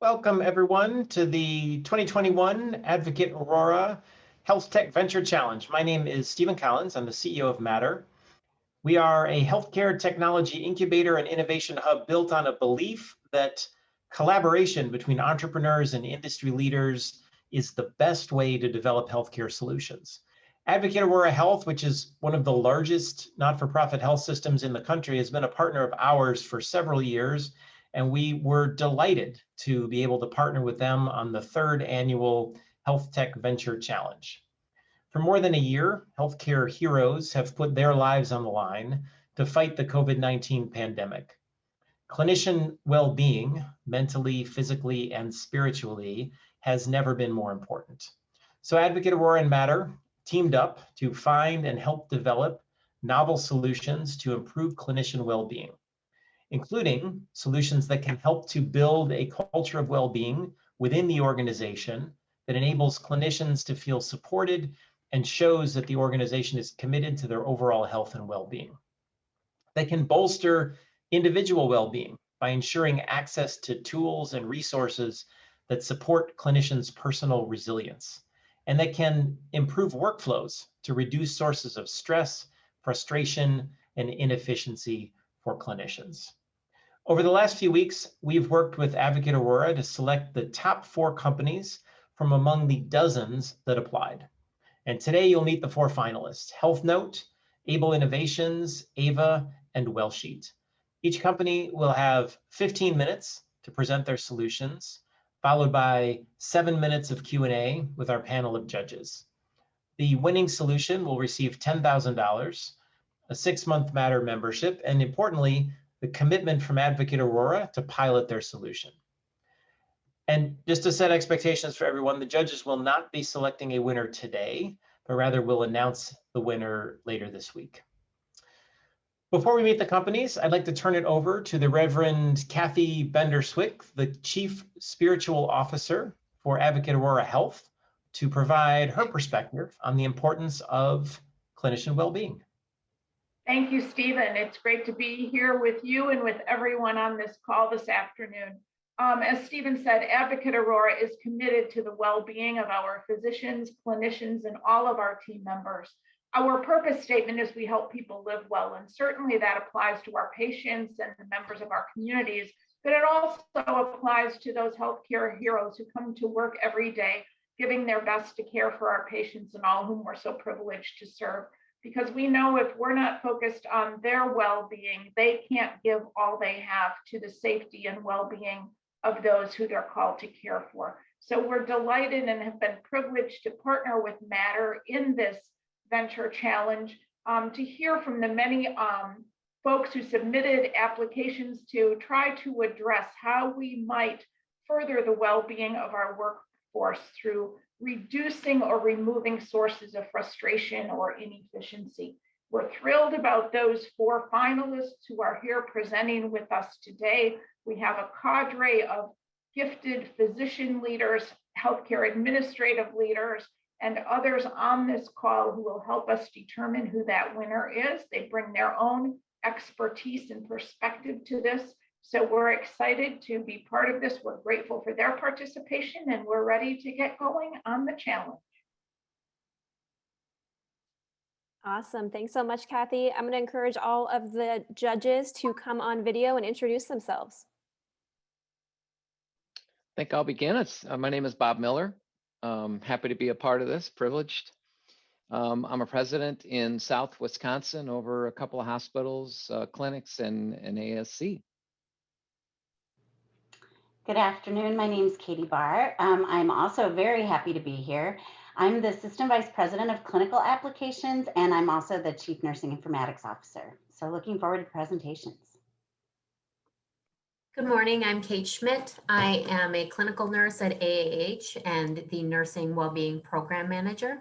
Welcome everyone to the 2021 Advocate Aurora Health Tech Venture Challenge. My name is Stephen Collins. I'm the CEO of Matter. We are a healthcare technology incubator and innovation hub built on a belief that collaboration between entrepreneurs and industry leaders is the best way to develop healthcare solutions. Advocate Aurora Health, which is one of the largest not-for-profit health systems in the country, has been a partner of ours for several years. And we were delighted to be able to partner with them on the third annual Health Tech Venture Challenge. For more than a year, healthcare heroes have put their lives on the line to fight the COVID-19 pandemic. Clinician well-being, mentally, physically, and spiritually, has never been more important. So Advocate Aurora and Matter teamed up to find and help develop novel solutions to improve clinician well-being, including solutions that can help to build a culture of well-being within the organization that enables clinicians to feel supported and shows that the organization is committed to their overall health and well-being. That can bolster individual well-being by ensuring access to tools and resources that support clinicians' personal resilience, and that can improve workflows to reduce sources of stress, frustration, and inefficiency for clinicians. Over the last few weeks, we've worked with Advocate Aurora to select the top 4 companies from among the dozens that applied. And today you'll meet the 4 finalists: HealthNote, Able Innovations, Aiva, and Wellsheet. Each company will have 15 minutes to present their solutions, followed by 7 minutes of Q&A with our panel of judges. The winning solution will receive $10,000, a 6-month Matter membership, and importantly, the commitment from Advocate Aurora to pilot their solution. And just to set expectations for everyone, the judges will not be selecting a winner today, but rather will announce the winner later this week. Before we meet the companies, I'd like to turn it over to the Reverend Kathy Bender-Swick, the Chief Spiritual Officer for Advocate Aurora Health, to provide her perspective on the importance of clinician well-being. Thank you, Stephen. It's great to be here with you and with everyone on this call this afternoon. As Stephen said, Advocate Aurora is committed to the well-being of our physicians, clinicians, and all of our team members. Our purpose statement is we help people live well, and certainly that applies to our patients and the members of our communities, but it also applies to those healthcare heroes who come to work every day, giving their best to care for our patients and all whom we're so privileged to serve. Because we know if we're not focused on their well-being, they can't give all they have to the safety and well-being of those who they're called to care for. So we're delighted and have been privileged to partner with Matter in this venture challenge to hear from the many folks who submitted applications to try to address how we might further the well-being of our workforce through reducing or removing sources of frustration or inefficiency. We're thrilled about those 4 finalists who are here presenting with us today. We have a cadre of gifted physician leaders, healthcare administrative leaders, and others on this call who will help us determine who that winner is. They bring their own expertise and perspective to this. So we're excited to be part of this. We're grateful for their participation, and we're ready to get going on the challenge. Awesome. Thanks so much, Kathy. I'm going to encourage all of the judges to come on video and introduce themselves. I think I'll begin. My name is Bob Miller. Happy to be a part of this, privileged. I'm a president in South Wisconsin over a couple of hospitals, clinics, and ASC. Good afternoon. My name is Katie Barr. I'm also very happy to be here. I'm the System Vice President of Clinical Applications, and I'm also the Chief Nursing Informatics Officer. So looking forward to the presentations. Good morning, I'm Kate Schmidt. I am a clinical nurse at AAH and the Nursing Wellbeing Program Manager.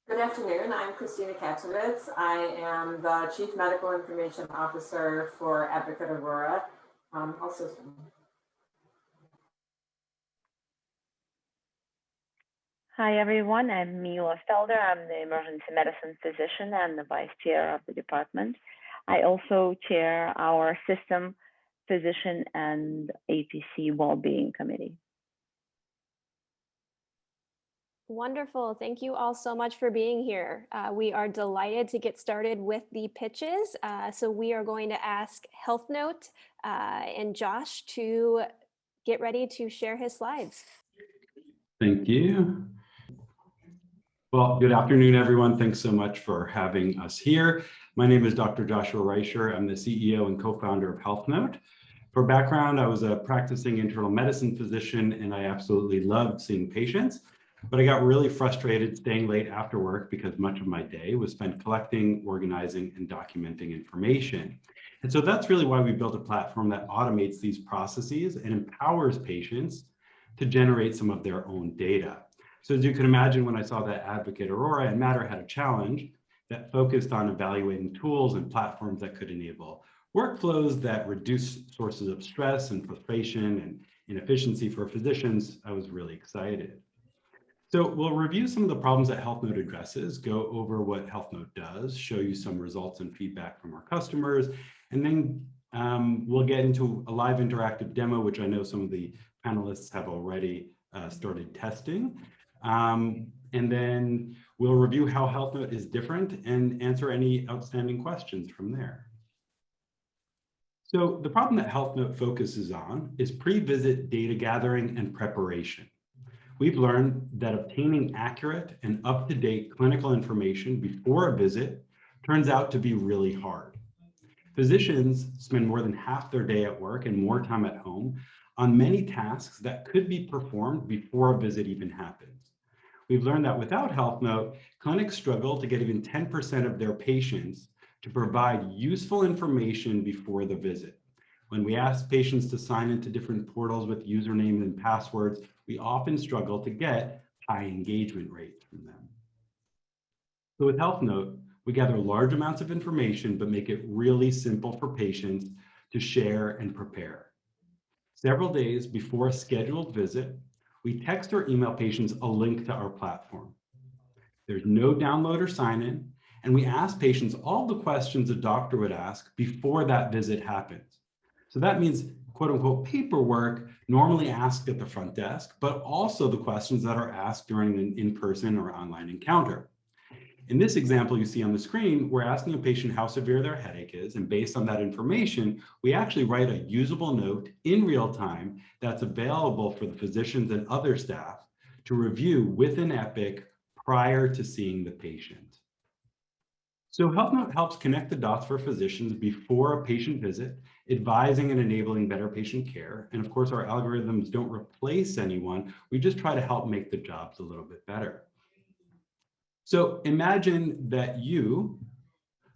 Good afternoon, I'm Christina Kaczewicz. I am the Chief Medical Information Officer for Advocate Aurora. Hi everyone, I'm Mila Felder. I'm the emergency medicine physician and the vice chair of the department. I also chair our system physician and APC well-being committee. Wonderful. Thank you all so much for being here. We are delighted to get started with the pitches. So we are going to ask Health Note and Josh to get ready to share his slides. Thank you. Well, good afternoon, everyone. Thanks so much for having us here. My name is Dr. Joshua Reicher. I'm the CEO and co-founder of Health Note. For background, I was a practicing internal medicine physician, and I absolutely loved seeing patients. But I got really frustrated staying late after work because much of my day was spent collecting, organizing, and documenting information. And so that's really why we built a platform that automates these processes and empowers patients to generate some of their own data. So as you can imagine, when I saw that Advocate Aurora and Matter had a challenge that focused on evaluating tools and platforms that could enable workflows that reduce sources of stress and frustration and inefficiency for physicians, I was really excited. So we'll review some of the problems that Health Note addresses, go over what Health Note does, show you some results and feedback from our customers, and then we'll get into a live interactive demo, which I know some of the panelists have already started testing. And then we'll review how Health Note is different and answer any outstanding questions from there. So the problem that Health Note focuses on is pre-visit data gathering and preparation. We've learned that obtaining accurate and up-to-date clinical information before a visit turns out to be really hard. Physicians spend more than half their day at work and more time at home on many tasks that could be performed before a visit even happens. We've learned that without Health Note, clinics struggle to get even 10% of their patients to provide useful information before the visit. When we ask patients to sign into different portals with usernames and passwords, we often struggle to get high engagement rates from them. So with Health Note, we gather large amounts of information, but make it really simple for patients to share and prepare. Several days before a scheduled visit, we text or email patients a link to our platform. There's no download or sign in, and we ask patients all the questions a doctor would ask before that visit happens. So that means quote unquote paperwork normally asked at the front desk, but also the questions that are asked during an in-person or online encounter. In this example you see on the screen, we're asking a patient how severe their headache is, and based on that information, we actually write a usable note in real time that's available for the physicians and other staff to review within Epic prior to seeing the patient. So Health Note helps connect the dots for physicians before a patient visit, advising and enabling better patient care. And of course, our algorithms don't replace anyone. We just try to help make the jobs a little bit better. So imagine that you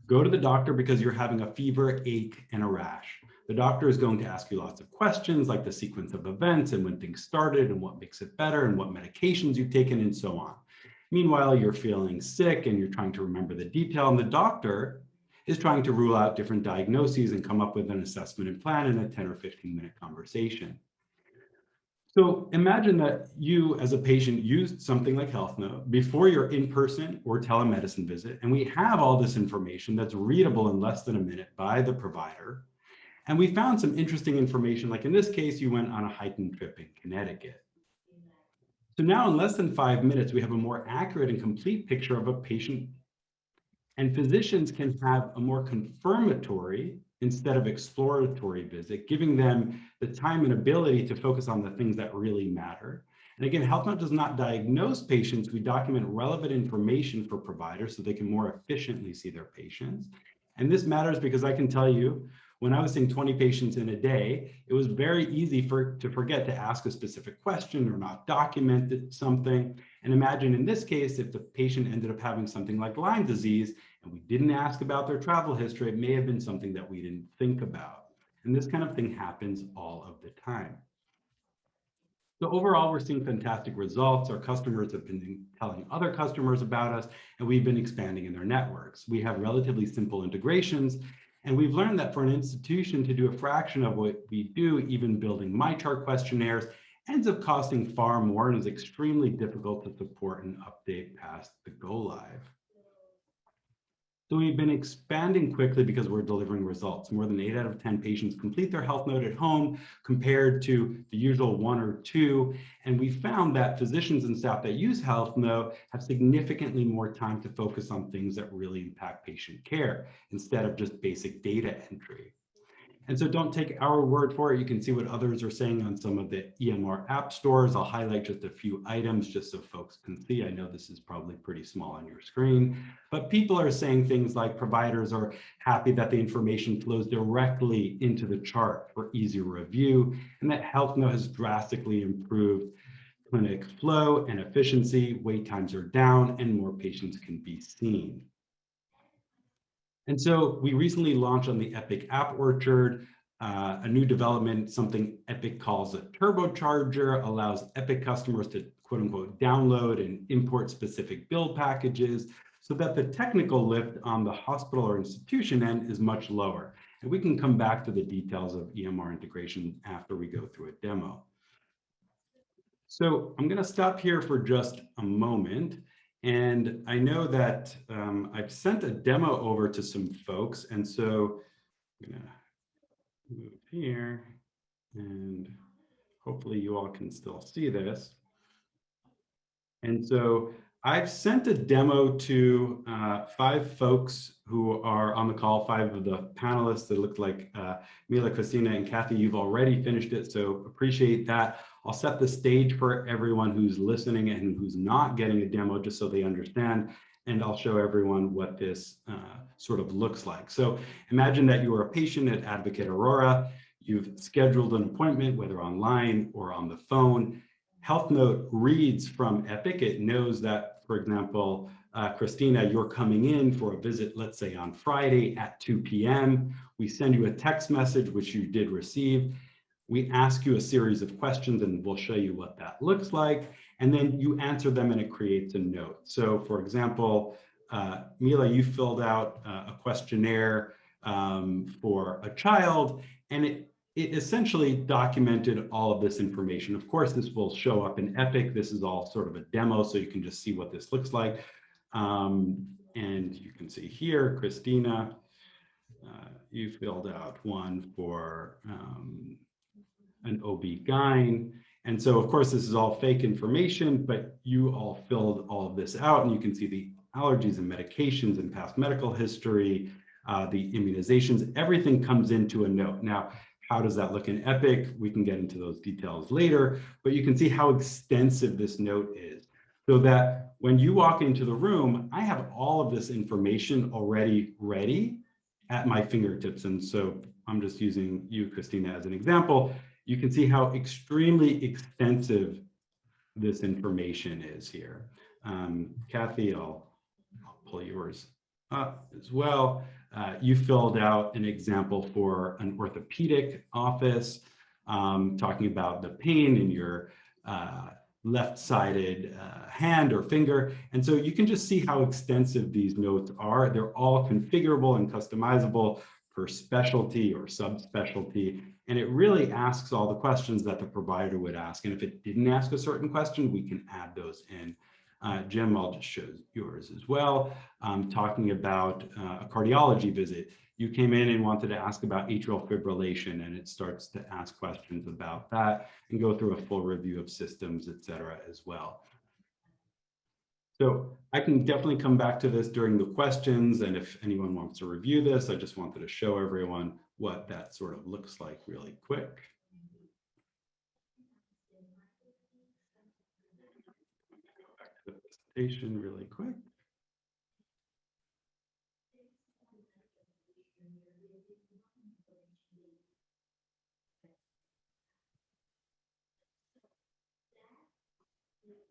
go to the doctor because you're having a fever, ache, and a rash. The doctor is going to ask you lots of questions like the sequence of events and when things started and what makes it better and what medications you've taken and so on. Meanwhile, you're feeling sick and you're trying to remember the detail, and the doctor is trying to rule out different diagnoses and come up with an assessment and plan in a 10 or 15-minute conversation. So imagine that you as a patient used something like Health Note before your in-person or telemedicine visit, and we have all this information that's readable in less than a minute by the provider. And we found some interesting information, like in this case, you went on a hiking trip in Connecticut. So now in less than 5 minutes, we have a more accurate and complete picture of a patient, and physicians can have a more confirmatory instead of exploratory visit, giving them the time and ability to focus on the things that really matter. And again, Health Note does not diagnose patients. We document relevant information for providers so they can more efficiently see their patients. And this matters because I can tell you, when I was seeing 20 patients in a day, it was very easy to forget to ask a specific question or not document something. And imagine in this case, if the patient ended up having something like Lyme disease and we didn't ask about their travel history, it may have been something that we didn't think about. And this kind of thing happens all of the time. So overall, we're seeing fantastic results. Our customers have been telling other customers about us, and we've been expanding in their networks. We have relatively simple integrations. And we've learned that for an institution to do a fraction of what we do, even building MyChart questionnaires, ends up costing far more and is extremely difficult to support and update past the go live. So we've been expanding quickly because we're delivering results. More than 8 out of 10 patients complete their health note at home compared to the usual 1 or 2. And we found that physicians and staff that use health note have significantly more time to focus on things that really impact patient care instead of just basic data entry. And so don't take our word for it. You can see what others are saying on some of the EMR app stores. I'll highlight just a few items just so folks can see. I know this is probably pretty small on your screen, but people are saying things like providers are happy that the information flows directly into the chart for easy review, and that HealthNote has drastically improved clinic flow and efficiency. Wait times are down and more patients can be seen. And so we recently launched on the Epic App Orchard, a new development, something Epic calls a turbocharger, allows Epic customers to quote unquote download and import specific build packages so that the technical lift on the hospital or institution end is much lower. And we can come back to the details of EMR integration after we go through a demo. So I'm going to stop here for just a moment. And I know that I've sent a demo over to some folks. And so I'm going to move here and hopefully you all can still see this. And so I've sent a demo to 5 folks who are on the call, 5 of the panelists. That look like Mila, Christina, and Kathy, you've already finished it, so appreciate that. I'll set the stage for everyone who's listening and who's not getting a demo just so they understand, and I'll show everyone what this sort of looks like. So imagine that you are a patient at Advocate Aurora. You've scheduled an appointment, whether online or on the phone. HealthNote reads from Epic. It knows that, for example, Christina, you're coming in for a visit, let's say on Friday at 2 p.m. We send you a text message, which you did receive. We ask you a series of questions and we'll show you what that looks like. And then you answer them and it creates a note. So for example, Mila, you filled out a questionnaire for a child, and it essentially documented all of this information. Of course, this will show up in Epic. This is all sort of a demo, so you can just see what this looks like. And you can see here, Christina, you filled out one for an OB-GYN. And so, of course, this is all fake information, but you all filled all of this out, and you can see the allergies and medications and past medical history, the immunizations, everything comes into a note. Now, how does that look in Epic? We can get into those details later, but you can see how extensive this note is, so that when you walk into the room, I have all of this information already ready at my fingertips. And so I'm just using you, Christina, as an example. You can see how extremely extensive this information is here. Kathy, I'll pull yours up as well. You filled out an example for an orthopedic office, talking about the pain in your left-sided hand or finger. And so you can just see how extensive these notes are. They're all configurable and customizable per specialty or subspecialty. And it really asks all the questions that the provider would ask. And if it didn't ask a certain question, we can add those in. Jim, I'll just show yours as well. Talking about a cardiology visit. You came in and wanted to ask about atrial fibrillation, and it starts to ask questions about that and go through a full review of systems, et cetera, as well. So I can definitely come back to this during the questions, and if anyone wants to review this, I just wanted to show everyone what that sort of looks like really quick. Presentation really quick.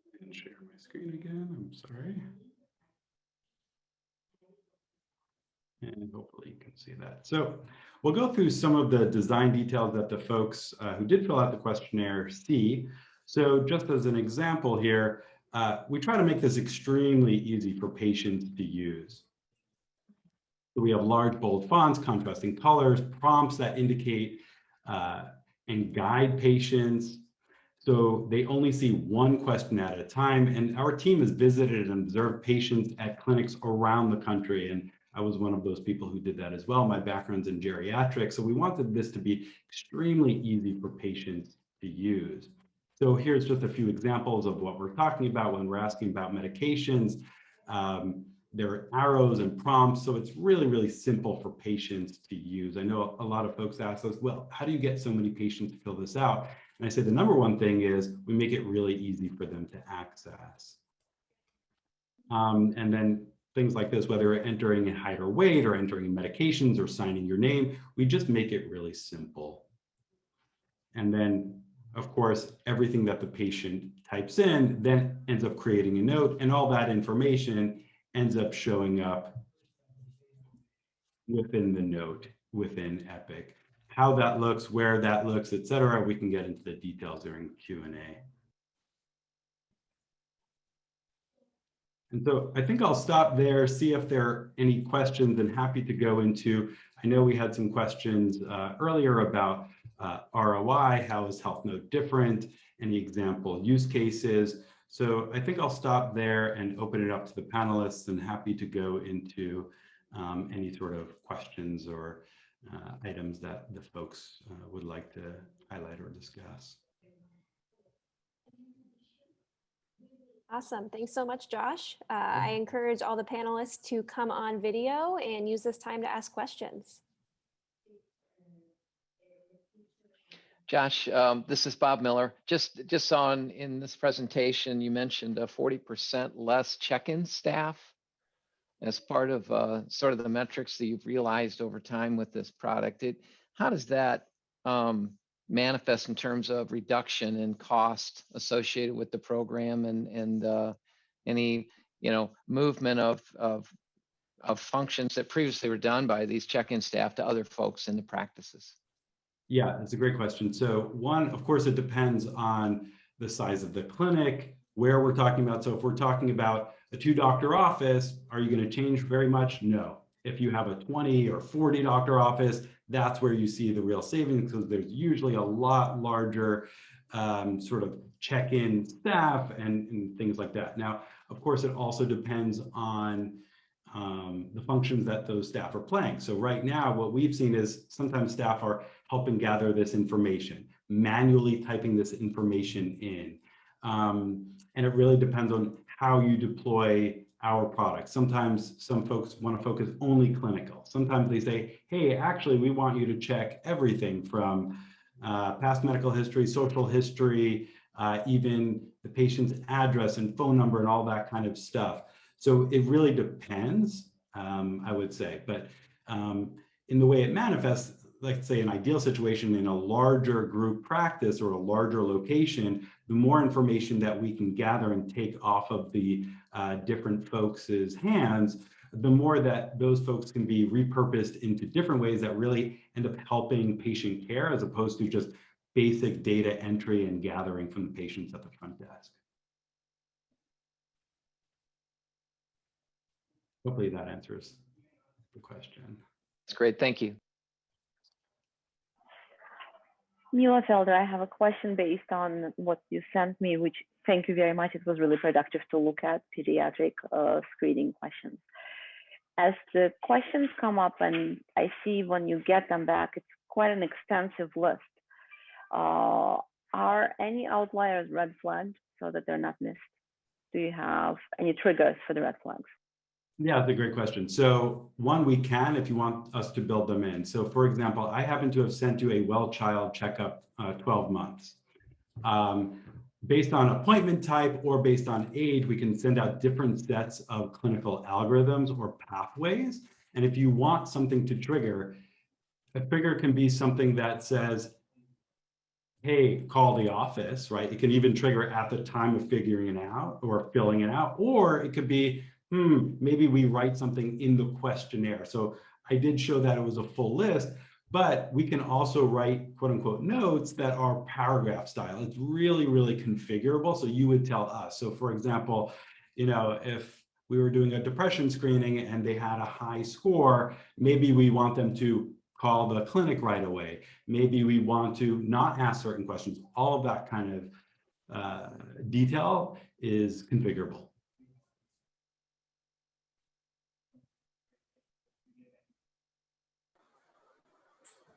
I can share my screen again, I'm sorry. And hopefully you can see that. So we'll go through some of the design details that the folks who did fill out the questionnaire see. So just as an example here, we try to make this extremely easy for patients to use. So we have large, bold fonts, contrasting colors, prompts that indicate and guide patients. So they only see one question at a time. And our team has visited and observed patients at clinics around the country. And I was one of those people who did that as well. My background's in geriatrics, so we wanted this to be extremely easy for patients to use. So here's just a few examples of what we're talking about when we're asking about medications. There are arrows and prompts, so it's really, really simple for patients to use. I know a lot of folks ask us, well, how do you get so many patients to fill this out? And I say the number one thing is we make it really easy for them to access. And then things like this, whether entering a height or weight or entering medications or signing your name, we just make it really simple. And then, of course, everything that the patient types in then ends up creating a note, and all that information ends up showing up within the note within Epic. How that looks, where that looks, et cetera, we can get into the details during Q&A. And so I think I'll stop there, see if there are any questions, and happy to go into, I know we had some questions earlier about ROI, how is HealthNote different, any example use cases. So I think I'll stop there and open it up to the panelists, and happy to go into any sort of questions or items that the folks would like to highlight or discuss. Awesome. Thanks so much, Josh. I encourage all the panelists to come on video and use this time to ask questions. Josh, this is Bob Miller. Just on in this presentation, you mentioned 40% less check-in staff as part of sort of the metrics that you've realized over time with this product. How does that manifest in terms of reduction in cost associated with the program and any movement of functions that previously were done by these check-in staff to other folks in the practices? Yeah, that's a great question. So one, of course, it depends on the size of the clinic, where we're talking about. So if we're talking about a 2-doctor office, are you going to change very much? No. If you have a 20 or 40 doctor office, that's where you see the real savings, because there's usually a lot larger sort of check-in staff and things like that. Now, of course, it also depends on the functions that those staff are playing. So right now, what we've seen is sometimes staff are helping gather this information, manually typing this information in. And it really depends on how you deploy our product. Sometimes some folks want to focus only clinical. Sometimes they say, hey, actually, we want you to check everything from past medical history, social history, even the patient's address and phone number and all that kind of stuff. So it really depends, I would say. But in the way it manifests, let's say an ideal situation in a larger group practice or a larger location, the more information that we can gather and take off of the different folks' hands, the more that those folks can be repurposed into different ways that really end up helping patient care, as opposed to just basic data entry and gathering from the patients at the front desk. Hopefully that answers the question. That's great. Thank you. Mila Felder, I have a question based on what you sent me, which thank you very much. It was really productive to look at pediatric screening questions. As the questions come up and I see when you get them back, it's quite an extensive list. Are any outliers red flagged so that they're not missed? Do you have any triggers for the red flags? Yeah, that's a great question. So one, we can, if you want us to build them in. So for example, I happen to have sent you a well child checkup 12 months. Based on appointment type or based on age, we can send out different sets of clinical algorithms or pathways. And if you want something to trigger, a trigger can be something that says, hey, call the office, right? It can even trigger at the time of figuring it out or filling it out, or it could be, maybe we write something in the questionnaire. So I did show that it was a full list, but we can also write quote unquote notes that are paragraph style. It's really, really configurable. So you would tell us. So for example, if we were doing a depression screening and they had a high score, maybe we want them to call the clinic right away. Maybe we want to not ask certain questions. All of that kind of detail is configurable.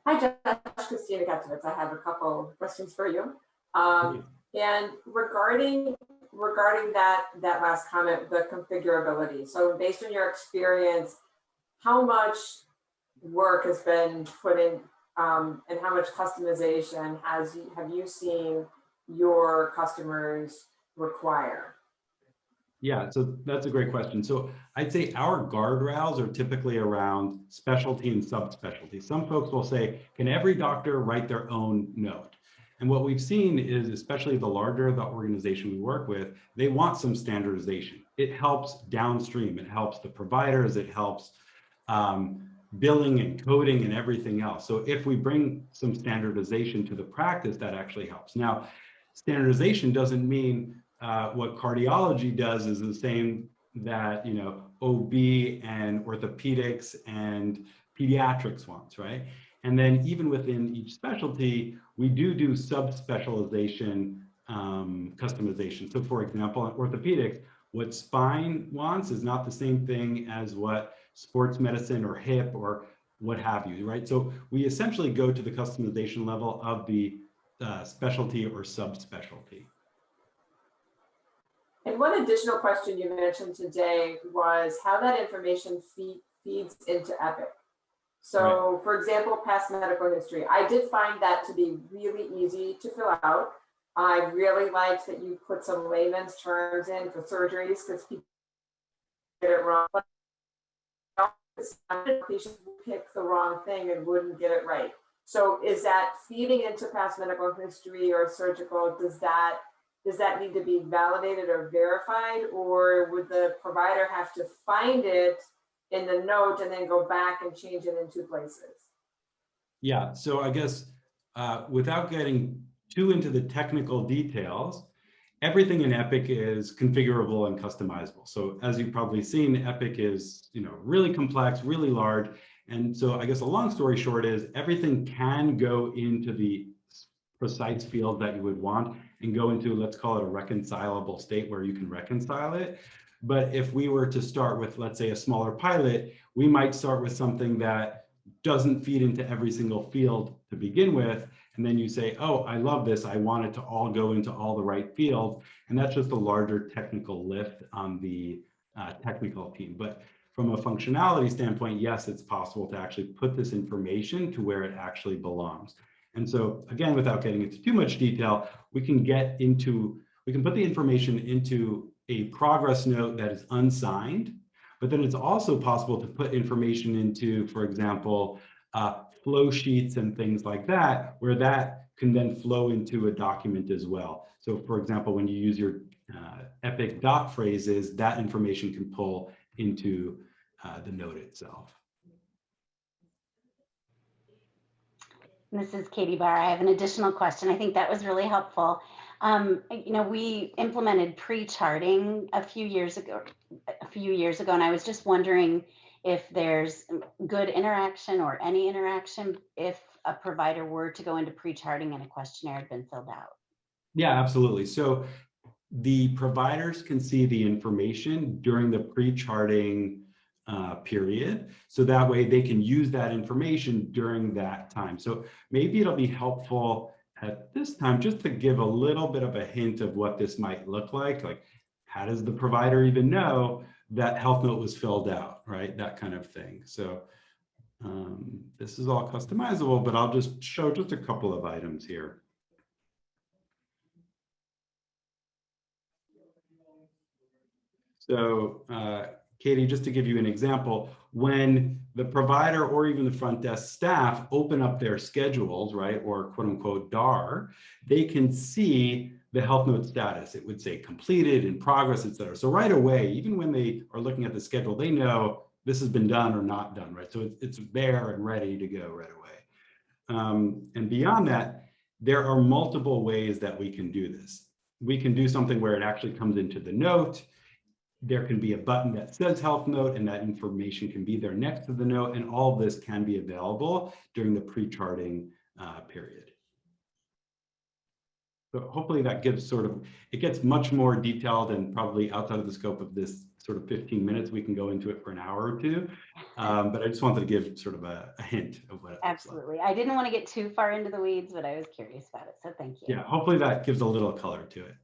Hi, Josh, Christina Katzowitz. I have a couple questions for you. And regarding that last comment, the configurability. So based on your experience, how much work has been put in and how much customization have you seen your customers require? Yeah, so that's a great question. So I'd say our guardrails are typically around specialty and subspecialty. Some folks will say, can every doctor write their own note? And what we've seen is, especially the larger the organization we work with, they want some standardization. It helps downstream, it helps the providers, it helps billing and coding and everything else. So if we bring some standardization to the practice, that actually helps. Now, standardization doesn't mean what cardiology does is the same that, you know, OB and orthopedics and pediatrics wants, right? And then even within each specialty, we do subspecialization customization. So for example, in orthopedics, what spine wants is not the same thing as what sports medicine or hip or what have you, right? So we essentially go to the customization level of the specialty or subspecialty. And one additional question you mentioned today was how that information feeds into Epic. So right. For example, past medical history, I did find that to be really easy to fill out. I really liked that you put some layman's terms in for surgeries because people get it wrong. But patients would pick the wrong thing and wouldn't get it right. So is that feeding into past medical history or surgical, does that need to be validated or verified, or would the provider have to find it in the note and then go back and change it in 2 places? Yeah, so I guess without getting too into the technical details, everything in Epic is configurable and customizable. So as you've probably seen, Epic is, you know, really complex, really large. And so I guess a long story short is everything can go into the precise field that you would want and go into, let's call it a reconcilable state where you can reconcile it. But if we were to start with, let's say, a smaller pilot, we might start with something that doesn't feed into every single field to begin with. And then you say, oh, I love this. I want it to all go into all the right fields. And that's just a larger technical lift on the technical team. But from a functionality standpoint, yes, it's possible to actually put this information to where it actually belongs. And so again, without getting into too much detail, we can put the information into a progress note that is unsigned, but then it's also possible to put information into, for example, flow sheets and things like that, where that can then flow into a document as well. So for example, when you use your Epic dot phrases, that information can pull into the note itself. This is Katie Barr. I have an additional question. I think that was really helpful. You know, we implemented pre-charting a few years ago, and I was just wondering if there's good interaction or any interaction if a provider were to go into pre-charting and a questionnaire had been filled out. Yeah, absolutely. So the providers can see the information during the pre-charting period. So that way they can use that information during that time. So maybe it'll be helpful at this time just to give a little bit of a hint of what this might look like how does the provider even know that health note was filled out, right? That kind of thing. So this is all customizable, but I'll just show just a couple of items here. So Katie, just to give you an example, when the provider or even the front desk staff open up their schedules, right, or quote unquote DAR, they can see the health note status. It would say completed, in progress, et cetera. So right away, even when they are looking at the schedule, they know this has been done or not done, right? So it's there and ready to go right away. And beyond that, there are multiple ways that we can do this. We can do something where it actually comes into the note. There can be a button that says health note, and that information can be there next to the note, and all of this can be available during the pre-charting period. So hopefully that gives sort of, it gets much more detailed and probably outside of the scope of this sort of 15 minutes. We can go into it for an hour or two. But I just wanted to give sort of a hint of what it looks Absolutely. I didn't want to get too far into the weeds, but I was curious about it. So thank you. Yeah, hopefully that gives a little color to it.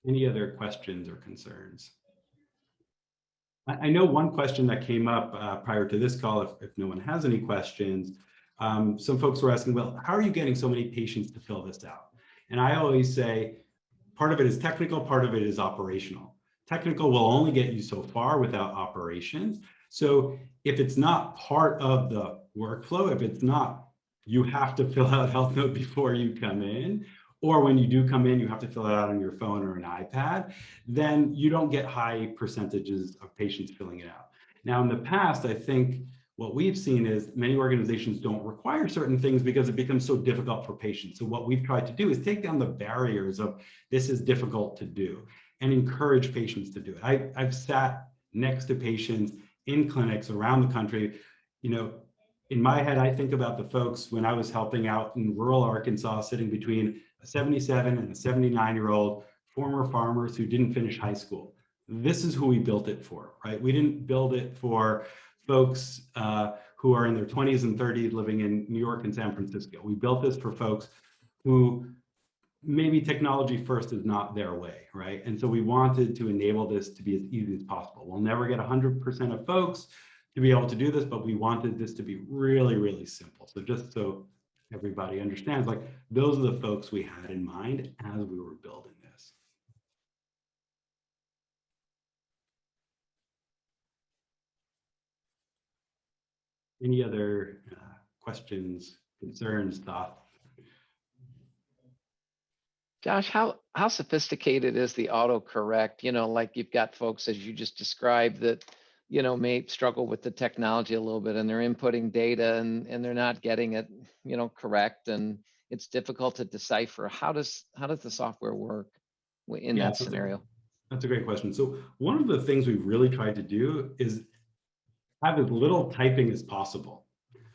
Any other questions or concerns? I know one question that came up prior to this call, if no one has any questions, some folks were asking, well, how are you getting so many patients to fill this out? And I always say, part of it is technical, part of it is operational. Technical will only get you so far without operations. So if it's not part of the workflow, if it's not, you have to fill out Health Note before you come in, or when you do come in, you have to fill it out on your phone or an iPad, then you don't get high percentages of patients filling it out. Now, in the past, I think what we've seen is many organizations don't require certain things because it becomes so difficult for patients. So what we've tried to do is take down the barriers of this is difficult to do and encourage patients to do it. I've sat next to patients in clinics around the country. You know, in my head, I think about the folks when I was helping out in rural Arkansas, sitting between a 77 and a 79-year-old former farmers who didn't finish high school. This is who we built it for, right? We didn't build it for folks who are in their 20s and 30s living in New York and San Francisco. We built this for folks who maybe technology first is not their way, right? And so we wanted to enable this to be as easy as possible. We'll never get 100% of folks to be able to do this, but we wanted this to be really, really simple. So just so everybody understands, like those are the folks we had in mind as we were building this. Any other questions, concerns, thoughts? Josh, how sophisticated is the autocorrect? You know, like you've got folks, as you just described, that, you know, may struggle with the technology a little bit and they're inputting data and they're not getting it, you know, correct. And it's difficult to decipher. How does the software work in that scenario? That's a great question. So one of the things we've really tried to do is have as little typing as possible.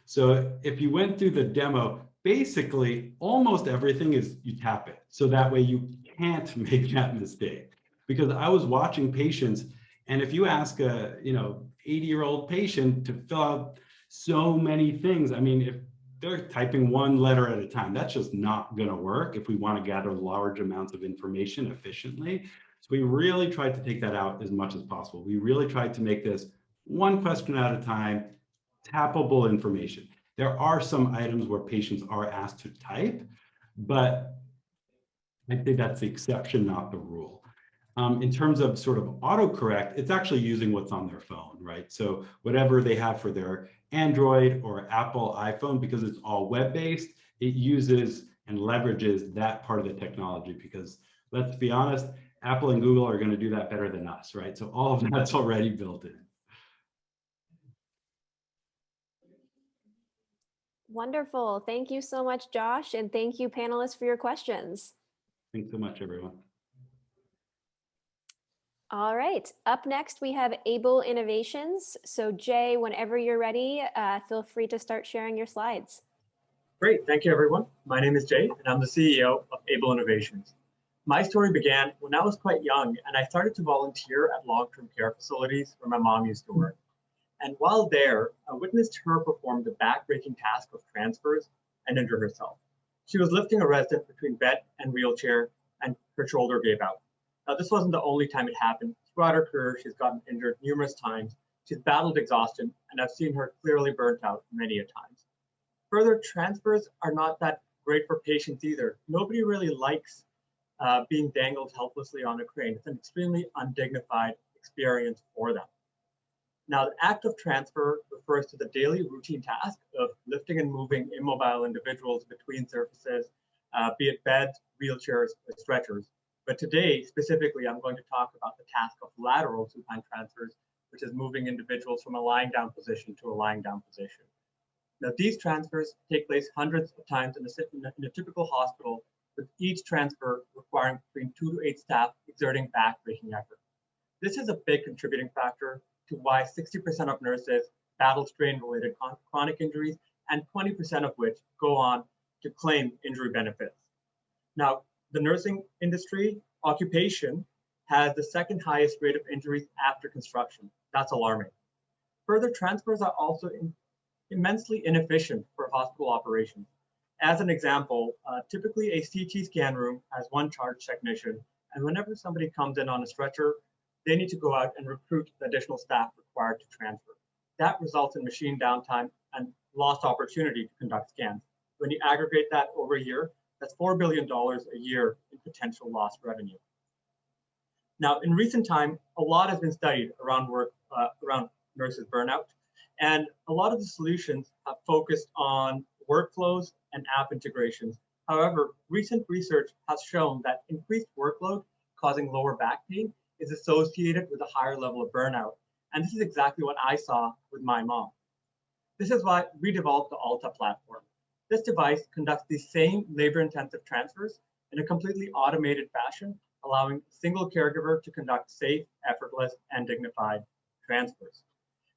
So if you went through the demo, basically almost everything is you tap it. So that way you can't make that mistake. Because I was watching patients, and if you ask a 80-year-old patient to fill out so many things, I mean, if they're typing one letter at a time, that's just not going to work if we want to gather large amounts of information efficiently. So we really tried to take that out as much as possible. We really tried to make this one question at a time, tappable information. There are some items where patients are asked to type, but I think that's the exception, not the rule. In terms of sort of autocorrect, it's actually using what's on their phone, right? So whatever they have for their Android or Apple iPhone, because it's all web-based, it uses and leverages that part of the technology, because let's be honest, Apple and Google are going to do that better than us, right? So all of that's already built in. Wonderful. Thank you so much, Josh. And thank you, panelists, for your questions. Thanks so much, everyone. All right. Up next, we have Able Innovations. So Jay, whenever you're ready, feel free to start sharing your slides. Great. Thank you, everyone. My name is Jay, and I'm the CEO of Able Innovations. My story began when I was quite young, and I started to volunteer at long-term care facilities where my mom used to work. And while there, I witnessed her perform the back-breaking task of transfers and injure herself. She was lifting a resident between bed and wheelchair, and her shoulder gave out. Now, this wasn't the only time it happened. Throughout her career, she's gotten injured numerous times. She's battled exhaustion, and I've seen her clearly burnt out many a times. Further, transfers are not that great for patients either. Nobody really likes being dangled helplessly on a crane. It's an extremely undignified experience for them. Now, the act of transfer refers to the daily routine task of lifting and moving immobile individuals between surfaces, be it beds, wheelchairs, or stretchers. But today, specifically, I'm going to talk about the task of lateral supine transfers, which is moving individuals from a lying down position to a lying down position. Now, these transfers take place hundreds of times in a typical hospital, with each transfer requiring between 2 to 8 staff exerting back-breaking effort. This is a big contributing factor to why 60% of nurses battle strain related chronic injuries, and 20% of which go on to claim injury benefits. Now, the nursing industry occupation has the second highest rate of injuries after construction. That's alarming. Further, transfers are also immensely inefficient for hospital operations. As an example, typically a CT scan room has one charge technician, and whenever somebody comes in on a stretcher, they need to go out and recruit the additional staff required to transfer. That results in machine downtime and lost opportunity to conduct scans. When you aggregate that over a year, that's $4 billion a year in potential lost revenue. Now, in recent time, a lot has been studied around nurses burnout, and a lot of the solutions have focused on workflows and app integrations. However, recent research has shown that increased workload causing lower back pain is associated with a higher level of burnout. And this is exactly what I saw with my mom. This is why we developed the Alta Platform. This device conducts the same labor-intensive transfers in a completely automated fashion, allowing a single caregiver to conduct safe, effortless, and dignified transfers.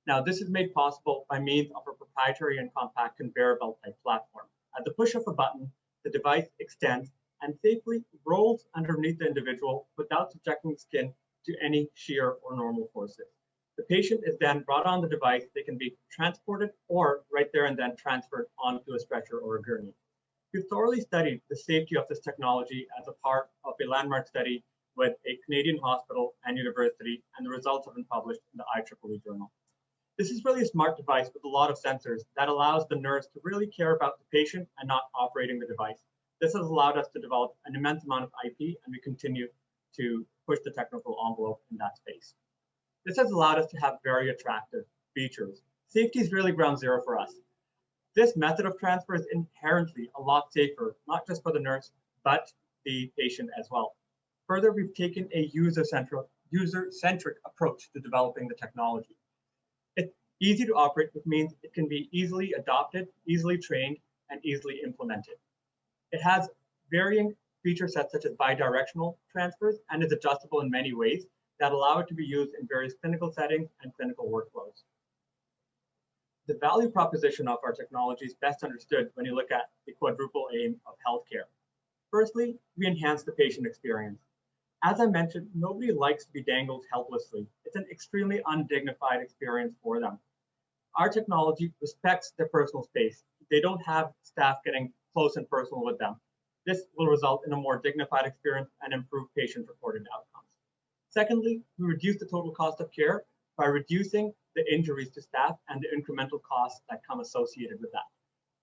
Now, this is made possible by means of a proprietary and compact conveyor belt type platform. At the push of a button, the device extends and safely rolls underneath the individual without subjecting the skin to any shear or normal forces. The patient is then brought on the device. They can be transported or right there and then transferred onto a stretcher or a gurney. We've thoroughly studied the safety of this technology as a part of a landmark study with a Canadian hospital and university, and the results have been published in the IEEE journal. This is really a smart device with a lot of sensors that allows the nurse to really care about the patient and not operating the device. This has allowed us to develop an immense amount of IP, and we continue to push the technical envelope in that space. This has allowed us to have very attractive features. Safety is really ground zero for us. This method of transfer is inherently a lot safer, not just for the nurse, but the patient as well. Further, we've taken a user-centric approach to developing the technology. It's easy to operate, which means it can be easily adopted, easily trained, and easily implemented. It has varying feature sets such as bidirectional transfers and is adjustable in many ways that allow it to be used in various clinical settings and clinical workflows. The value proposition of our technology is best understood when you look at the quadruple aim of healthcare. Firstly, we enhance the patient experience. As I mentioned, nobody likes to be dangled helplessly. It's an extremely undignified experience for them. Our technology respects their personal space. They don't have staff getting close and personal with them. This will result in a more dignified experience and improve patient-reported outcomes. Secondly, we reduce the total cost of care by reducing the injuries to staff and the incremental costs that come associated with that.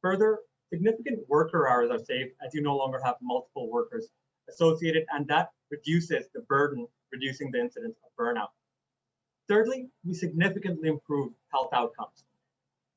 Further, significant worker hours are saved as you no longer have multiple workers associated, and that reduces the burden, reducing the incidence of burnout. Thirdly, we significantly improve health outcomes.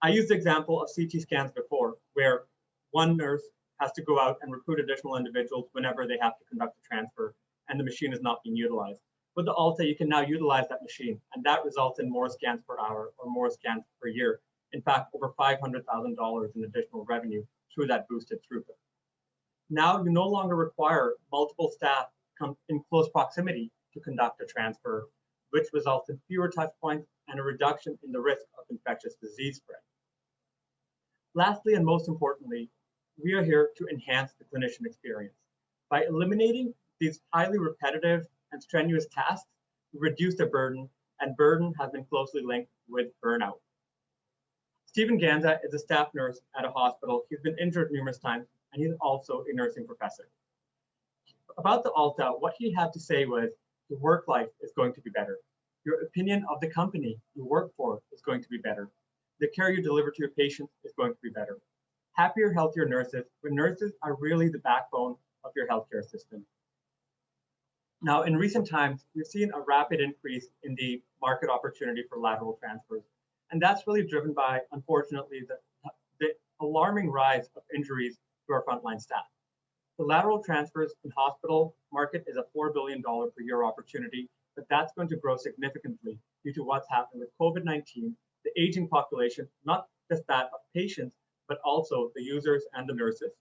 I used the example of CT scans before, where one nurse has to go out and recruit additional individuals whenever they have to conduct a transfer, and the machine is not being utilized. With the Alta, you can now utilize that machine, and that results in more scans per hour or more scans per year. In fact, over $500,000 in additional revenue through that boosted throughput. Now you no longer require multiple staff come in close proximity to conduct a transfer, which results in fewer touch points and a reduction in the risk of infectious disease spread. Lastly, and most importantly, we are here to enhance the clinician experience. By eliminating these highly repetitive and strenuous tasks, we reduce the burden, and burden has been closely linked with burnout. Stephen Ganza is a staff nurse at a hospital. He's been injured numerous times, and he's also a nursing professor. About the Alta, what he had to say was, your work life is going to be better. Your opinion of the company you work for is going to be better. The care you deliver to your patients is going to be better. Happier, healthier nurses, when nurses are really the backbone of your healthcare system. Now, in recent times, we've seen a rapid increase in the market opportunity for lateral transfers. And that's really driven by, unfortunately, the alarming rise of injuries to our frontline staff. The lateral transfers in hospital market is a $4 billion per year opportunity, but that's going to grow significantly due to what's happened with COVID-19, the aging population, not just that of patients, but also the users and the nurses,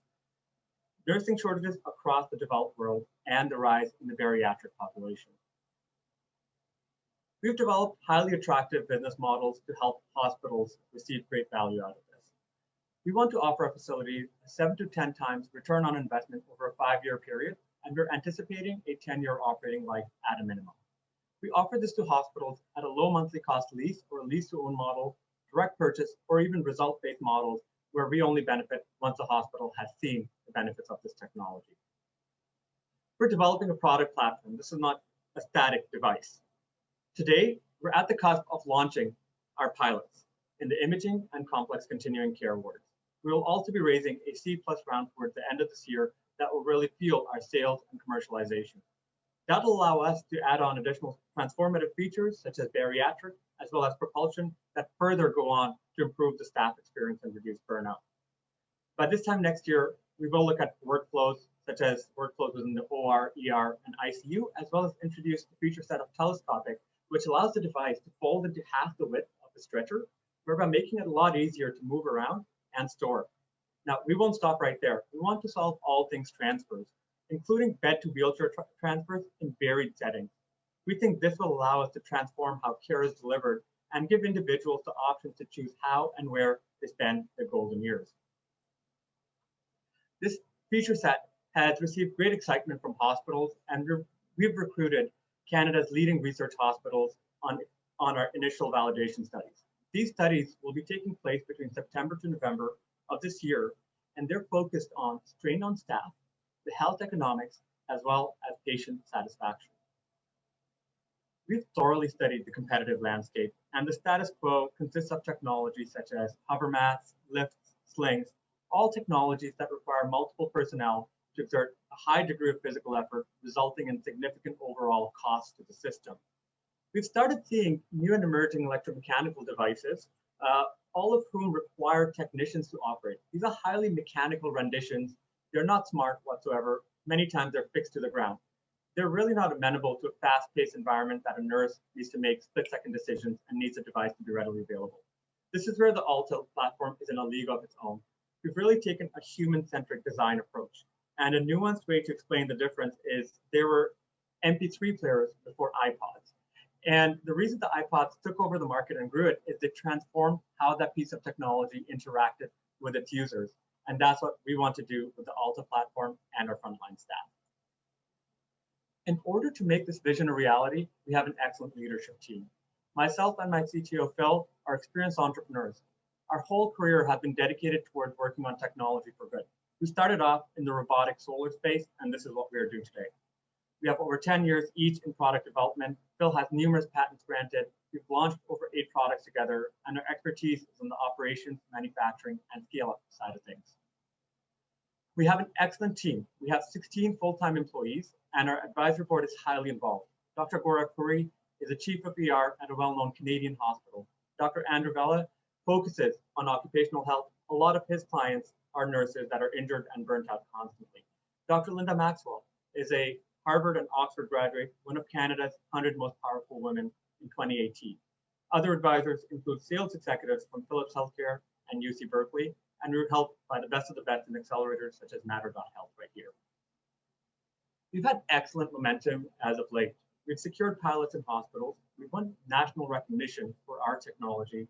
nursing shortages across the developed world, and the rise in the bariatric population. We've developed highly attractive business models to help hospitals receive great value out of this. We want to offer our facilities a 7 to 10 times return on investment over a 5-year period, and we're anticipating a 10-year operating life at a minimum. We offer this to hospitals at a low monthly cost lease or lease to own model, direct purchase, or even result-based models where we only benefit once the hospital has seen the benefits of this technology. We're developing a product platform. This is not a static device. Today, we're at the cusp of launching our pilots in the imaging and complex continuing care wards. We will also be raising a C+ round towards the end of this year that will really fuel our sales and commercialization. That will allow us to add on additional transformative features such as bariatric, as well as propulsion that further go on to improve the staff experience and reduce burnout. By this time next year, we will look at workflows such as workflows within the OR, ER, and ICU, as well as introduce the feature set of telescopic, which allows the device to fold into half the width of the stretcher, thereby making it a lot easier to move around and store. Now, we won't stop right there. We want to solve all things transfers, including bed to wheelchair transfers in varied settings. We think this will allow us to transform how care is delivered and give individuals the option to choose how and where they spend their golden years. This feature set has received great excitement from hospitals, and we've recruited Canada's leading research hospitals on our initial validation studies. These studies will be taking place between September to November of this year, and they're focused on strain on staff, the health economics, as well as patient satisfaction. We've thoroughly studied the competitive landscape, and the status quo consists of technologies such as hover mats, lifts, slings, all technologies that require multiple personnel to exert a high degree of physical effort, resulting in significant overall cost to the system. We've started seeing new and emerging electromechanical devices, all of whom require technicians to operate. These are highly mechanical renditions. They're not smart whatsoever. Many times they're fixed to the ground. They're really not amenable to a fast-paced environment that a nurse needs to make split-second decisions and needs a device to be readily available. This is where the Alta platform is in a league of its own. We've really taken a human-centric design approach. And a nuanced way to explain the difference is there were MP3 players before iPods. And the reason the iPods took over the market and grew it is they transformed how that piece of technology interacted with its users. And that's what we want to do with the Alta platform and our frontline staff. In order to make this vision a reality, we have an excellent leadership team. Myself and my CTO, Phil, are experienced entrepreneurs. Our whole career has been dedicated towards working on technology for good. We started off in the robotic solar space, and this is what we are doing today. We have over 10 years each in product development. Phil has numerous patents granted. We've launched over 8 products together, and our expertise is in the operations, manufacturing, and scale-up side of things. We have an excellent team. We have 16 full-time employees, and our advisory board is highly involved. Dr. Gaurav Puri is the chief of ER at a well-known Canadian hospital. Dr. Andrew Vella focuses on occupational health. A lot of his clients are nurses that are injured and burnt out constantly. Dr. Linda Maxwell is a Harvard and Oxford graduate, one of Canada's 100 most powerful women in 2018. Other advisors include sales executives from Philips Healthcare and UC Berkeley, and we're helped by the best of the best in accelerators such as Matter.Health right here. We've had excellent momentum as of late. We've secured pilots in hospitals. We've won national recognition for our technology.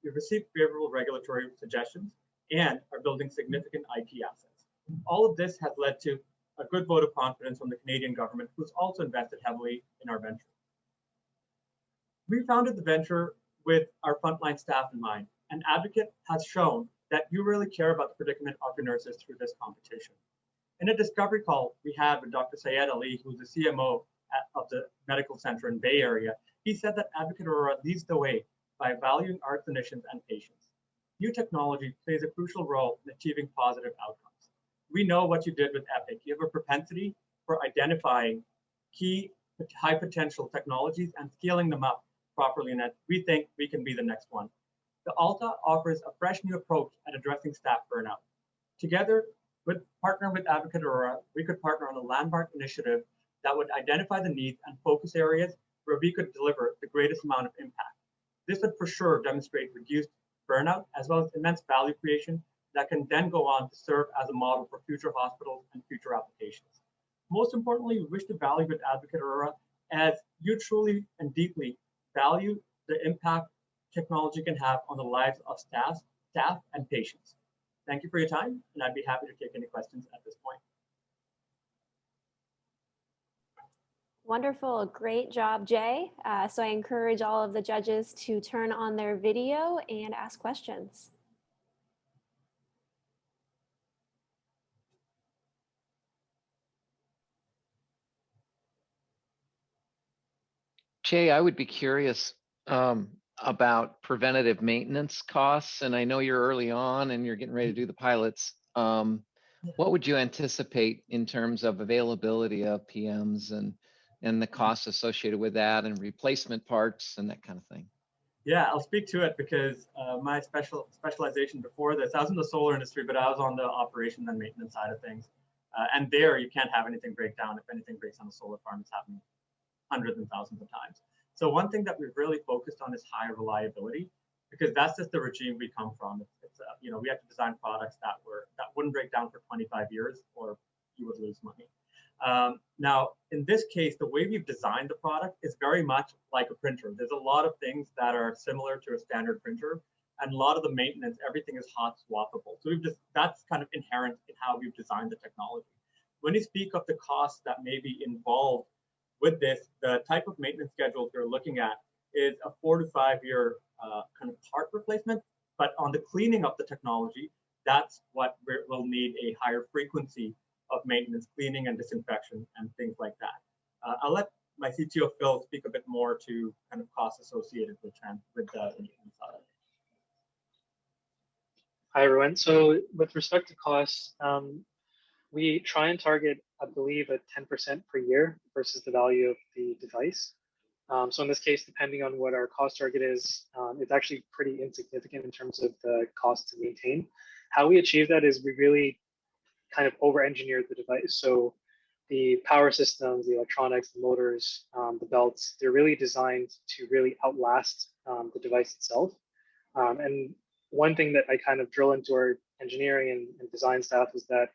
We've received favorable regulatory suggestions and are building significant IP assets. All of this has led to a good vote of confidence from the Canadian government, who's also invested heavily in our venture. We founded the venture with our frontline staff in mind, and Advocate has shown that you really care about the predicament of your nurses through this competition. In a discovery call we had with Dr. Syed Ali, who's the CMO of the medical center in Bay Area, he said that Advocate Aurora leads the way by valuing our clinicians and patients. New technology plays a crucial role in achieving positive outcomes. We know what you did with Epic. You have a propensity for identifying key high potential technologies and scaling them up properly, and we think we can be the next one. The Alta offers a fresh new approach at addressing staff burnout. Together, with Advocate Aurora, we could partner on a landmark initiative that would identify the needs and focus areas where we could deliver the greatest amount of impact. This would for sure demonstrate reduced burnout as well as immense value creation that can then go on to serve as a model for future hospitals and future applications. Most importantly, we wish to value with Advocate Aurora as you truly and deeply value the impact technology can have on the lives of staff and patients. Thank you for your time, and I'd be happy to take any questions at this point. Wonderful, great job, Jay. So I encourage all of the judges to turn on their video and ask questions. Jay, I would be curious about preventative maintenance costs, and I know you're early on and you're getting ready to do the pilots. What would you anticipate in terms of availability of PMs and the costs associated with that and replacement parts and that kind of thing? Yeah, I'll speak to it because my specialization before this, I was in the solar industry, but I was on the operations and maintenance side of things. And there you can't have anything break down. If anything breaks on a solar farm, it's happening hundreds and thousands of times. So one thing that we've really focused on is high reliability, because that's just the regime we come from. It's you know, we have to design products that wouldn't break down for 25 years or you would lose money. Now, in this case, the way we've designed the product is very much like a printer. There's a lot of things that are similar to a standard printer, and a lot of the maintenance, everything is hot swappable. So that's kind of inherent in how we've designed the technology. When you speak of the costs that may be involved with this, the type of maintenance schedules we're looking at is a 4 to 5 year kind of part replacement. But on the cleaning of the technology, that's what we'll need a higher frequency of maintenance, cleaning and disinfection and things like that. I'll let my CTO Phil speak a bit more to kind of costs associated with the maintenance side. Hi everyone. So with respect to costs, we try and target, I believe, a 10% per year versus the value of the device. So in this case, depending on what our cost target is, it's actually pretty insignificant in terms of the cost to maintain. How we achieve that is we really kind of over-engineered the device. So the power systems, the electronics, the motors, the belts, they're really designed to really outlast the device itself. And one thing that I kind of drill into our engineering and design staff is that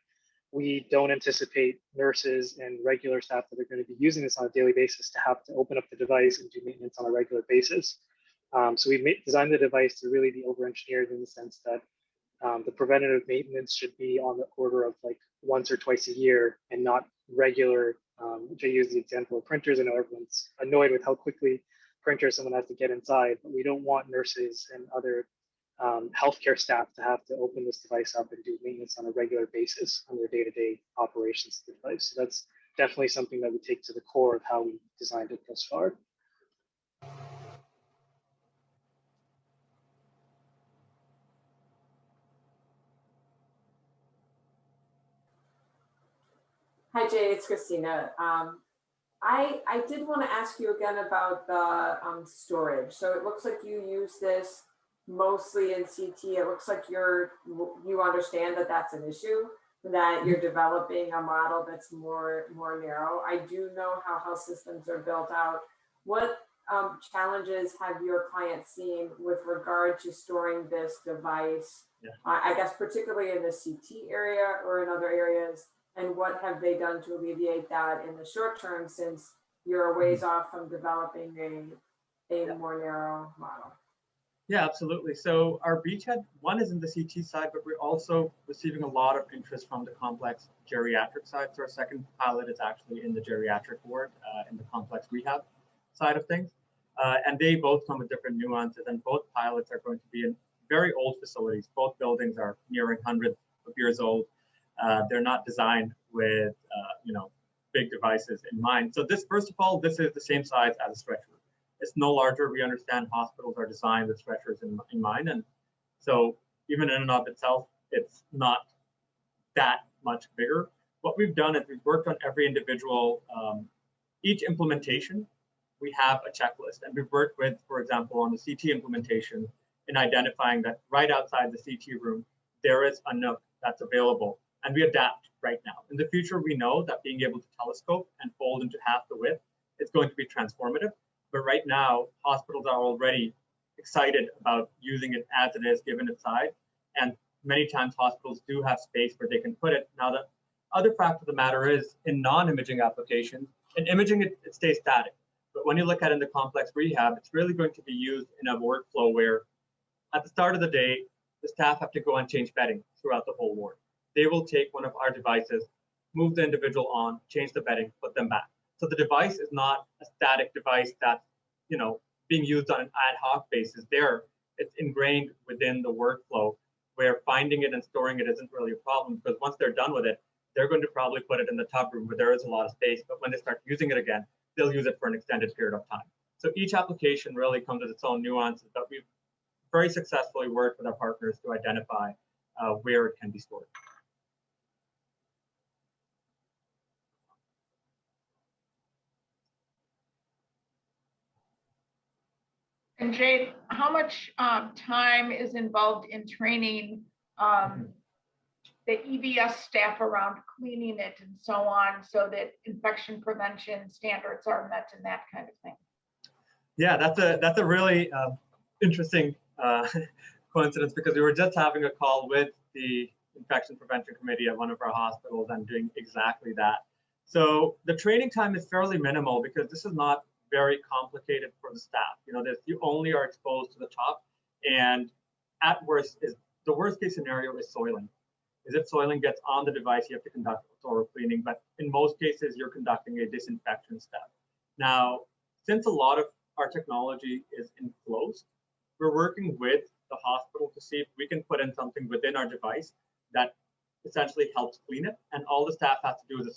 we don't anticipate nurses and regular staff that are going to be using this on a daily basis to have to open up the device and do maintenance on a regular basis. So we designed the device to really be over-engineered in the sense that the preventative maintenance should be on the order of like once or twice a year and not regular. To use the example of printers, I know everyone's annoyed with how quickly printers someone has to get inside, but we don't want nurses and other healthcare staff to have to open this device up and do maintenance on a regular basis on their day-to-day operations of the device. So that's definitely something that we take to the core of how we designed it thus far. Hi, Jay, it's Christina. I did want to ask you again about the storage. So it looks like you use this mostly in CT. It looks like you understand that that's an issue, that you're developing a model that's more narrow. I do know how health systems are built out. What challenges have your clients seen with regard to storing this device? Yeah. I guess particularly in the CT area or in other areas, and what have they done to alleviate that in the short term, since you're a ways off from developing a more narrow model? Yeah, absolutely. So our beachhead, one is in the CT side, but we're also receiving a lot of interest from the complex geriatric side. So our second pilot is actually in the geriatric ward, in the complex rehab side of things. And they both come with different nuances, and both pilots are going to be in very old facilities. Both buildings are nearing hundreds of years old. They're not designed with, big devices in mind. So this, first of all, this is the same size as a stretcher. It's no larger. We understand hospitals are designed with stretchers in mind. And so even in and of itself, it's not that much bigger. What we've done is we've worked on every individual, each implementation, we have a checklist. And we've worked with, for example, on the CT implementation in identifying that right outside the CT room, there is a nook that's available. And we adapt right now. In the future, we know that being able to telescope and fold into half the width is going to be transformative. But right now, hospitals are already excited about using it as it is, given its size. And many times hospitals do have space where they can put it. Now, the other fact of the matter is, in non-imaging applications, in imaging, it stays static. But when you look at it in the complex rehab, it's really going to be used in a workflow where at the start of the day, the staff have to go and change bedding throughout the whole ward. They will take one of our devices, move the individual on, change the bedding, put them back. So the device is not a static device that's, being used on an ad hoc basis. It's ingrained within the workflow where finding it and storing it isn't really a problem, because once they're done with it, they're going to probably put it in the tub room where there is a lot of space. But when they start using it again, they'll use it for an extended period of time. So each application really comes with its own nuances, but we've very successfully worked with our partners to identify where it can be stored. And Jade, how much time is involved in training the EVS staff around cleaning it and so on, so that infection prevention standards are met and that kind of thing? Yeah, that's a really interesting coincidence, because we were just having a call with the infection prevention committee at one of our hospitals and doing exactly that. So the training time is fairly minimal because this is not very complicated for the staff. You only are exposed to the top, and at worst the worst case scenario is soiling. If soiling gets on the device, you have to conduct thorough cleaning, but in most cases, you're conducting a disinfection step. Now, since a lot of our technology is enclosed, we're working with the hospital to see if we can put in something within our device that essentially helps clean it, and all the staff has to do is a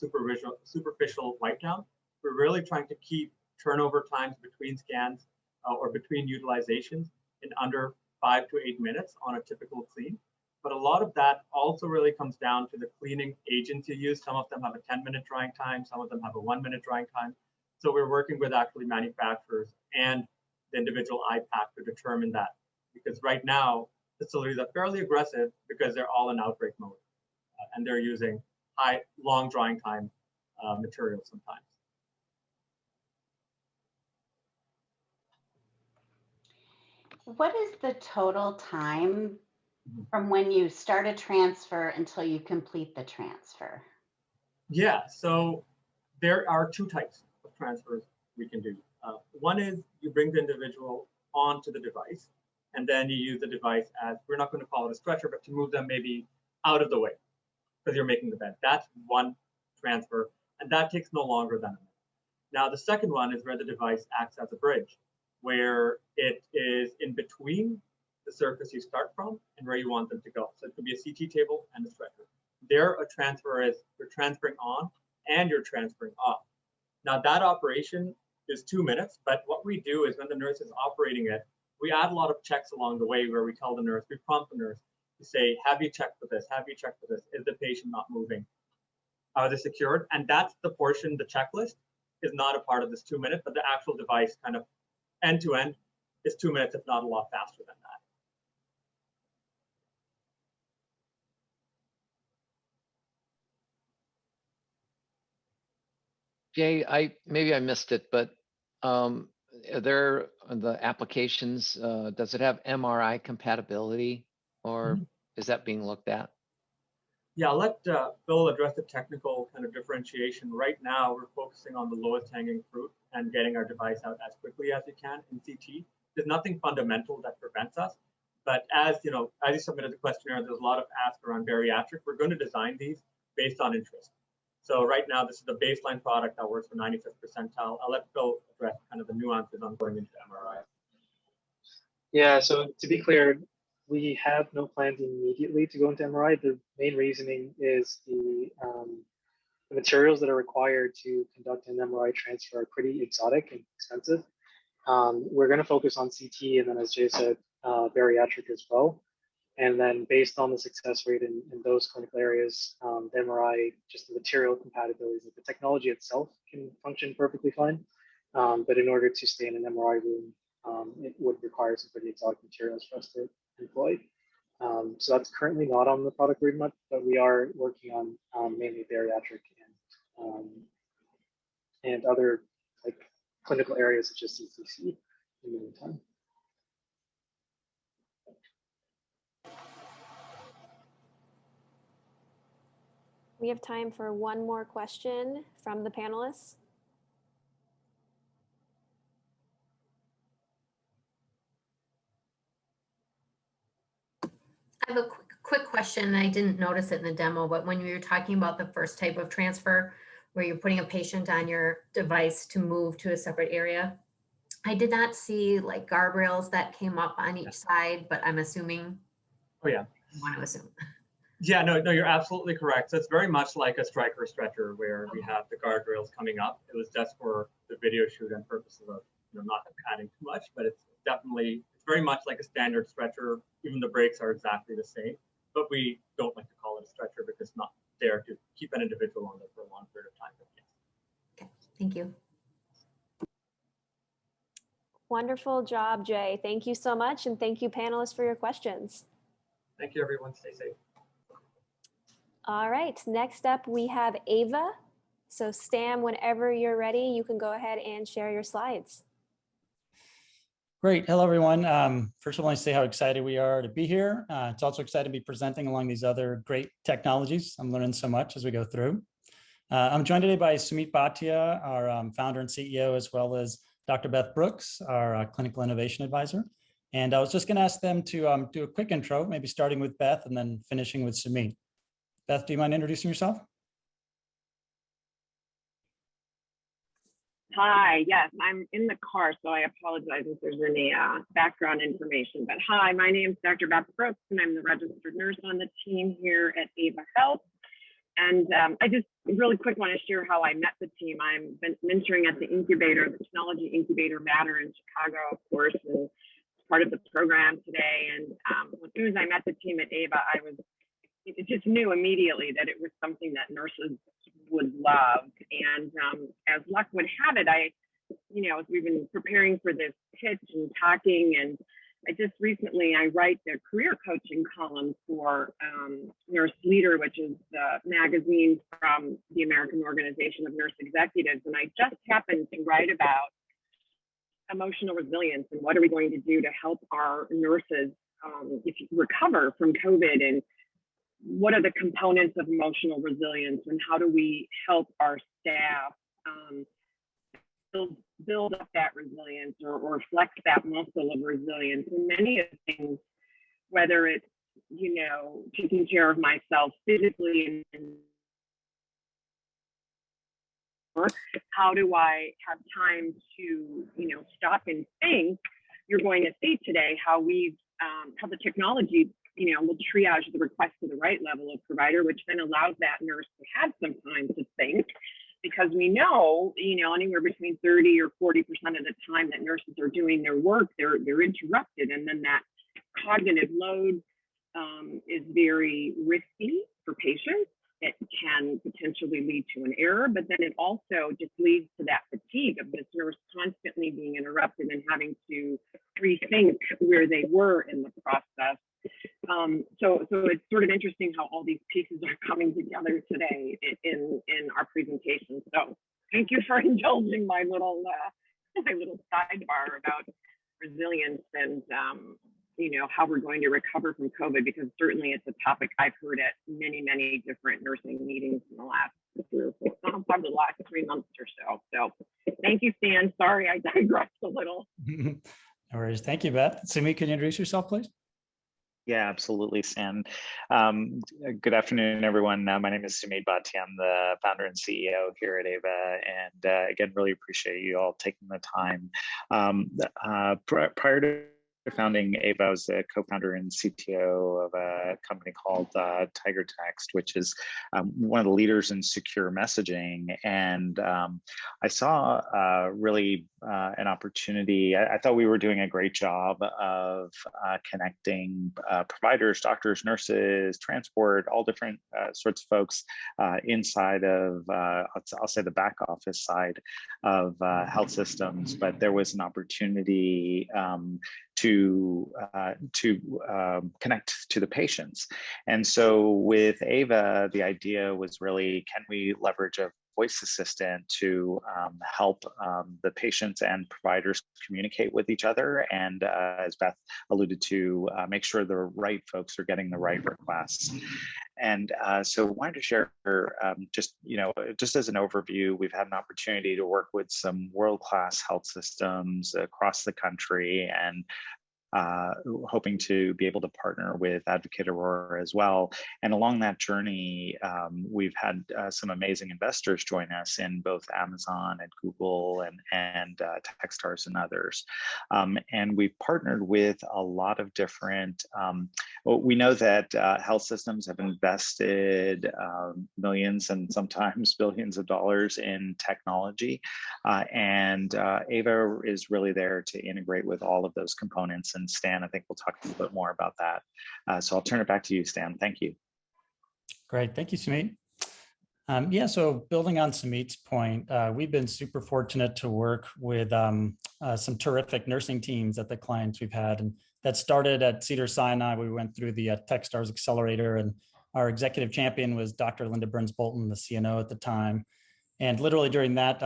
superficial wipe down. We're really trying to keep turnover times between scans or between utilizations in under 5 to 8 minutes on a typical clean. But a lot of that also really comes down to the cleaning agents you use. Some of them have a 10-minute drying time, some of them have a 1-minute drying time. So we're working with actually manufacturers and the individual IPAC to determine that, because right now facilities are fairly aggressive because they're all in outbreak mode and they're using long drying time materials sometimes. What is the total time from when you start a transfer until you complete the transfer? Yeah, so there are two types of transfers we can do. One is you bring the individual onto the device, and then you use the device as, we're not going to call it a stretcher, but to move them maybe out of the way because you're making the bed. That's one transfer, and that takes no longer than a minute. Now, the second one is where the device acts as a bridge, where it is in between the surface you start from and where you want them to go. So it could be a CT table and a stretcher. There, a transfer is you're transferring on and you're transferring off. Now, that operation is 2 minutes, but what we do is when the nurse is operating it, we add a lot of checks along the way where we tell the nurse, we prompt the nurse to say, have you checked for this? Have you checked for this? Is the patient not moving? Are they secured? And that's the portion, the checklist is not a part of this 2 minutes, but the actual device kind of end to end is 2 minutes, if not a lot faster than that. Jay, maybe I missed it, but are there the applications, does it have MRI compatibility, or is that being looked at? Yeah, I'll let Phil address the technical kind of differentiation. Right now, we're focusing on the lowest hanging fruit and getting our device out as quickly as we can in CT. There's nothing fundamental that prevents us. But as you submitted the questionnaire, there's a lot of ask around bariatric. We're going to design these based on interest. So right now, this is the baseline product that works for 95th percentile. I'll let Phil address kind of the nuances on going into MRI. Yeah, so to be clear, we have no plans immediately to go into MRI. The main reasoning is the materials that are required to conduct an MRI transfer are pretty exotic and expensive. We're going to focus on CT and then, as Jay said, bariatric as well. And then based on the success rate in those clinical areas, the MRI, just the material compatibility, the technology itself can function perfectly fine. But in order to stay in an MRI room, it would require some pretty exotic materials for us to employ. So that's currently not on the product roadmap, but we are working on mainly bariatric and other like clinical areas such as CCC in the meantime. We have time for one more question from the panelists. I have a quick question. I didn't notice it in the demo, but when you were talking about the first type of transfer, where you're putting a patient on your device to move to a separate area, I did not see like guardrails that came up on each side, but I'm assuming. Oh yeah. I want to assume. Yeah, no, you're absolutely correct. So it's very much like a striker stretcher where we have the guardrails coming up. It was just for the video shoot and purposes of not adding too much, but it's very much like a standard stretcher. Even the brakes are exactly the same, but we don't like to call it a stretcher because it's not there to keep an individual on there for a long period of time. Okay, thank you. Wonderful job, Jay. Thank you so much. And thank you, panelists, for your questions. Thank you, everyone. Stay safe. All right, next up we have Aiva. So Stam, whenever you're ready, you can go ahead and share your slides. Great. Hello, everyone. First of all, I want to say how excited we are to be here. It's also exciting to be presenting along these other great technologies. I'm learning so much as we go through. I'm joined today by Schmidt, our founder and CEO, as well as Dr. Beth Brooks, our clinical innovation advisor. And I was just going to ask them to do a quick intro, maybe starting with Beth and then finishing with Schmidt. Beth, do you mind introducing yourself? Hi, yes, I'm in the car, so I apologize if there's any background information. But hi, my name is Dr. Beth Brooks, and I'm the registered nurse on the team here at Aiva Health. And I just really quick want to share how I met the team. I'm mentoring at the incubator, the technology incubator Matter in Chicago, of course, and part of the program today. And as soon as I met the team at Aiva, I just knew immediately that it was something that nurses would love. And as luck would have it, as we've been preparing for this pitch and talking, and I write the career coaching column for Nurse Leader, which is the magazine from the American Organization of Nurse Executives. And I just happened to write about emotional resilience and what are we going to do to help our nurses recover from COVID, and what are the components of emotional resilience, and how do we help our staff build up that resilience or flex that muscle of resilience. And many of the things, whether it's, taking care of myself physically and how do I have time to, stop and think, you're going to see today how how the technology will triage the request to the right level of provider, which then allows that nurse to have some time to think, because we know, anywhere between 30 or 40% of the time that nurses are doing their work, they're interrupted, and then that cognitive load is very risky for patients. It can potentially lead to an error, but then it also just leads to that fatigue of this nurse constantly being interrupted and having to rethink where they were in the process. So it's sort of interesting how all these pieces are coming together today in our presentation. So thank you for indulging my little sidebar about resilience and how we're going to recover from COVID, because certainly it's a topic I've heard at many different nursing meetings in the last probably the last 3 months or so. So thank you, Stan. Sorry, I digressed a little. No worries. Thank you, Beth. Sumi, can you introduce yourself, please? Yeah, absolutely, Stan. Good afternoon, everyone. My name is Sumit Bhatti. I'm the founder and CEO here at Aiva, and again, really appreciate you all taking the time. Prior to founding Aiva, I was the co-founder and CTO of a company called Tiger Text, which is one of the leaders in secure messaging. And I saw really an opportunity. I thought we were doing a great job of connecting providers, doctors, nurses, transport, all different sorts of folks inside of, I'll say, the back office side of health systems. But there was an opportunity to connect to the patients. And so with Aiva, the idea was really, can we leverage a voice assistant to help the patients and providers communicate with each other, and as Beth alluded to, make sure the right folks are getting the right requests. And so wanted to share just as an overview, we've had an opportunity to work with some world-class health systems across the country, and hoping to be able to partner with Advocate Aurora as well. And along that journey, we've had some amazing investors join us in both Amazon and Google and Techstars and others. And we've partnered with a lot of different, we know that health systems have invested millions and sometimes billions of dollars in technology. And Aiva is really there to integrate with all of those components. And Stan, I think we'll talk a little bit more about that. So I'll turn it back to you, Stan. Thank you. Great. Thank you, Schmidt. Yeah, so building on Sumit's point, we've been super fortunate to work with some terrific nursing teams at the clients we've had. And that started at Cedars-Sinai. We went through the Techstars Accelerator, and our executive champion was Dr. Linda Burns-Bolton, the CNO at the time. And literally during that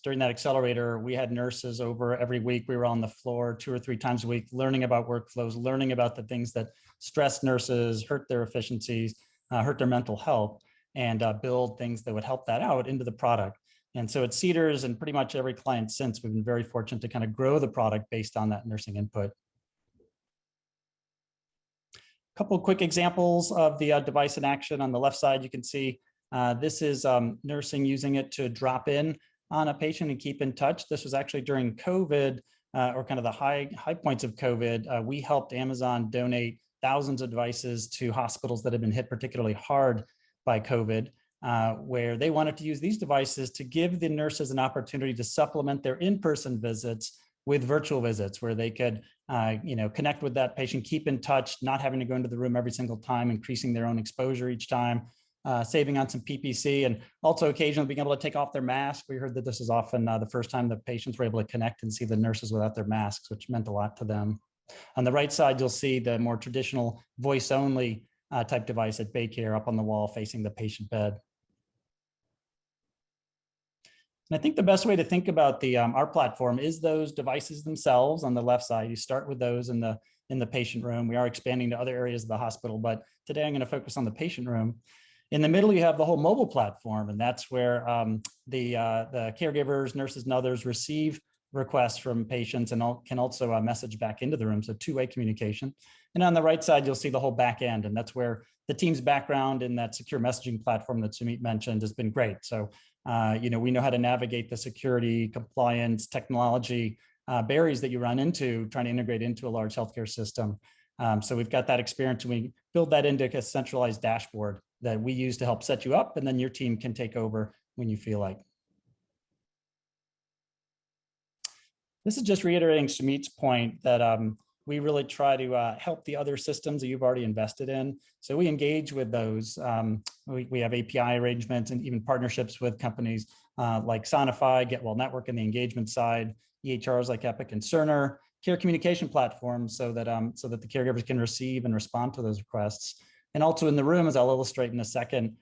accelerator, we had nurses over every week. We were on the floor 2 or 3 times a week, learning about workflows, learning about the things that stress nurses, hurt their efficiencies, hurt their mental health, and build things that would help that out into the product. And so at Cedars and pretty much every client since, we've been very fortunate to kind of grow the product based on that nursing input. A couple of quick examples of the device in action. On the left side, you can see this is nursing using it to drop in on a patient and keep in touch. This was actually during COVID, or kind of the high points of COVID. We helped Amazon donate thousands of devices to hospitals that have been hit particularly hard by COVID, where they wanted to use these devices to give the nurses an opportunity to supplement their in-person visits with virtual visits, where they could connect with that patient, keep in touch, not having to go into the room every single time, increasing their own exposure each time, saving on some PPC, and also occasionally being able to take off their mask. We heard that this is often the first time the patients were able to connect and see the nurses without their masks, which meant a lot to them. On the right side, you'll see the more traditional voice-only type device at Baycare up on the wall facing the patient bed. And I think the best way to think about our platform is those devices themselves on the left side. You start with those in the patient room. We are expanding to other areas of the hospital, but today I'm going to focus on the patient room. In the middle, you have the whole mobile platform, and that's where the caregivers, nurses, and others receive requests from patients and can also message back into the room, so two-way communication. And on the right side, you'll see the whole back end, and that's where the team's background in that secure messaging platform that Schmidt mentioned has been great. So, we know how to navigate the security, compliance, technology barriers that you run into trying to integrate into a large healthcare system. So we've got that experience, and we build that into a centralized dashboard that we use to help set you up, and then your team can take over when you feel like. This is just reiterating Schmidt's point that we really try to help the other systems that you've already invested in. So we engage with those. We have API arrangements and even partnerships with companies like Sonify, Get Well Network in the engagement side, EHRs like Epic and Cerner, care communication platforms so that the caregivers can receive and respond to those requests. And also in the room, as I'll illustrate in a second,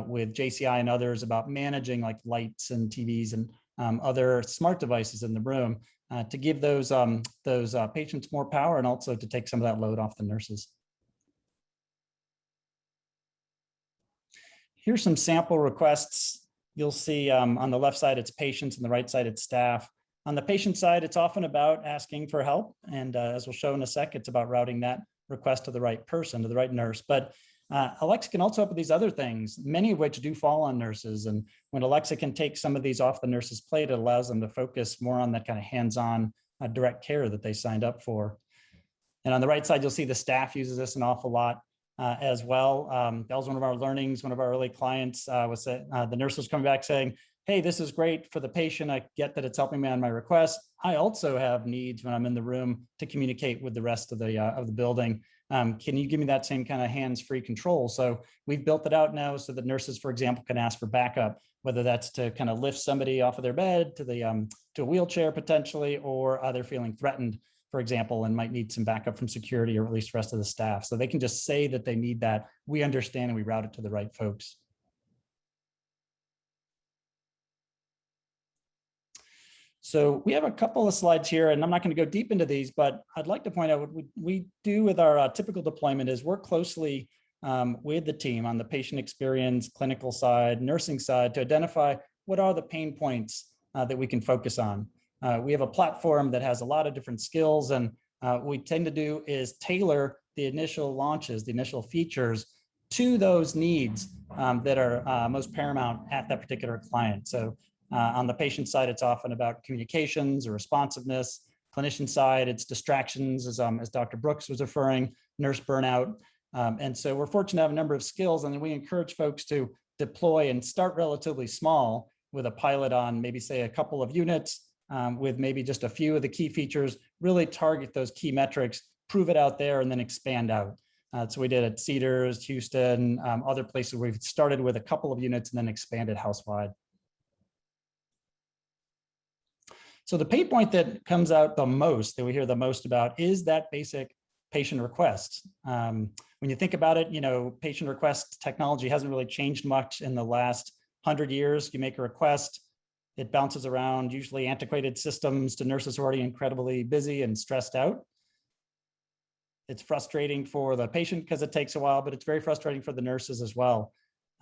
with JCI and others about managing like lights and TVs and other smart devices in the room to give those patients more power and also to take some of that load off the nurses. Here's some sample requests. You'll see on the left side, it's patients, and the right side, it's staff. On the patient side, it's often about asking for help. And as we'll show in a sec, it's about routing that request to the right person, to the right nurse. But Alexa can also help with these other things, many of which do fall on nurses. And when Alexa can take some of these off the nurse's plate, it allows them to focus more on that kind of hands-on direct care that they signed up for. And on the right side, you'll see the staff uses this an awful lot as well. That was one of our learnings. One of our early clients was that the nurse was coming back saying, hey, this is great for the patient. I get that it's helping me on my request. I also have needs when I'm in the room to communicate with the rest of the building. Can you give me that same kind of hands-free control? So we've built it out now so that nurses, for example, can ask for backup, whether that's to kind of lift somebody off of their bed to a wheelchair potentially, or they're feeling threatened, for example, and might need some backup from security or at least the rest of the staff. So they can just say that they need that. We understand and we route it to the right folks. So we have a couple of slides here, and I'm not going to go deep into these, but I'd like to point out what we do with our typical deployment is work closely with the team on the patient experience, clinical side, nursing side to identify what are the pain points that we can focus on. We have a platform that has a lot of different skills, and what we tend to do is tailor the initial launches, the initial features to those needs that are most paramount at that particular client. So on the patient side, it's often about communications or responsiveness. Clinician side, it's distractions, as Dr. Brooks was referring, nurse burnout. And so we're fortunate to have a number of skills, and then we encourage folks to deploy and start relatively small with a pilot on maybe say a couple of units with maybe just a few of the key features, really target those key metrics, prove it out there, and then expand out. So we did at Cedars, Houston, other places where we've started with a couple of units and then expanded housewide. So the pain point that comes out the most, that we hear the most about, is that basic patient request. When you think about it, you know, patient request technology hasn't really changed much in the last 100 years. You make a request, it bounces around, usually antiquated systems, to nurses who are already incredibly busy and stressed out. It's frustrating for the patient because it takes a while, but it's very frustrating for the nurses as well.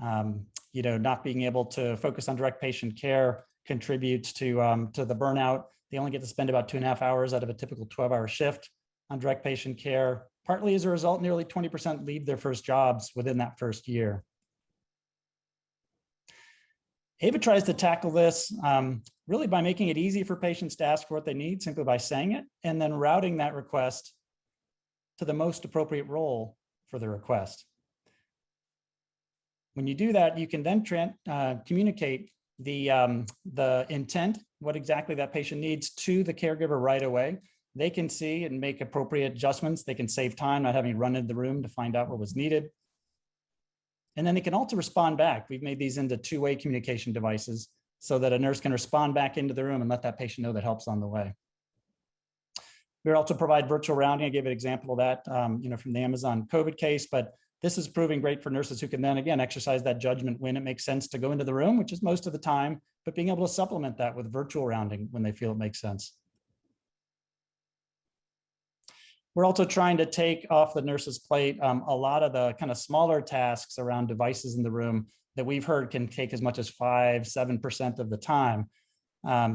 You know, not being able to focus on direct patient care contributes to the burnout. They only get to spend about 2.5 hours out of a typical 12-hour shift on direct patient care. Partly as a result, nearly 20% leave their first jobs within that first year. Aiva tries to tackle this really by making it easy for patients to ask for what they need simply by saying it, and then routing that request to the most appropriate role for the request. When you do that, you can then communicate the intent, what exactly that patient needs, to the caregiver right away. They can see and make appropriate adjustments. They can save time not having to run into the room to find out what was needed. And then they can also respond back. We've made these into two-way communication devices so that a nurse can respond back into the room and let that patient know that help's on the way. We also provide virtual rounding. I gave an example of that, you know, from the Amazon COVID case, but this is proving great for nurses who can then again exercise that judgment when it makes sense to go into the room, which is most of the time, but being able to supplement that with virtual rounding when they feel it makes sense. We're also trying to take off the nurse's plate a lot of the kind of smaller tasks around devices in the room that we've heard can take as much as 5–7% of the time.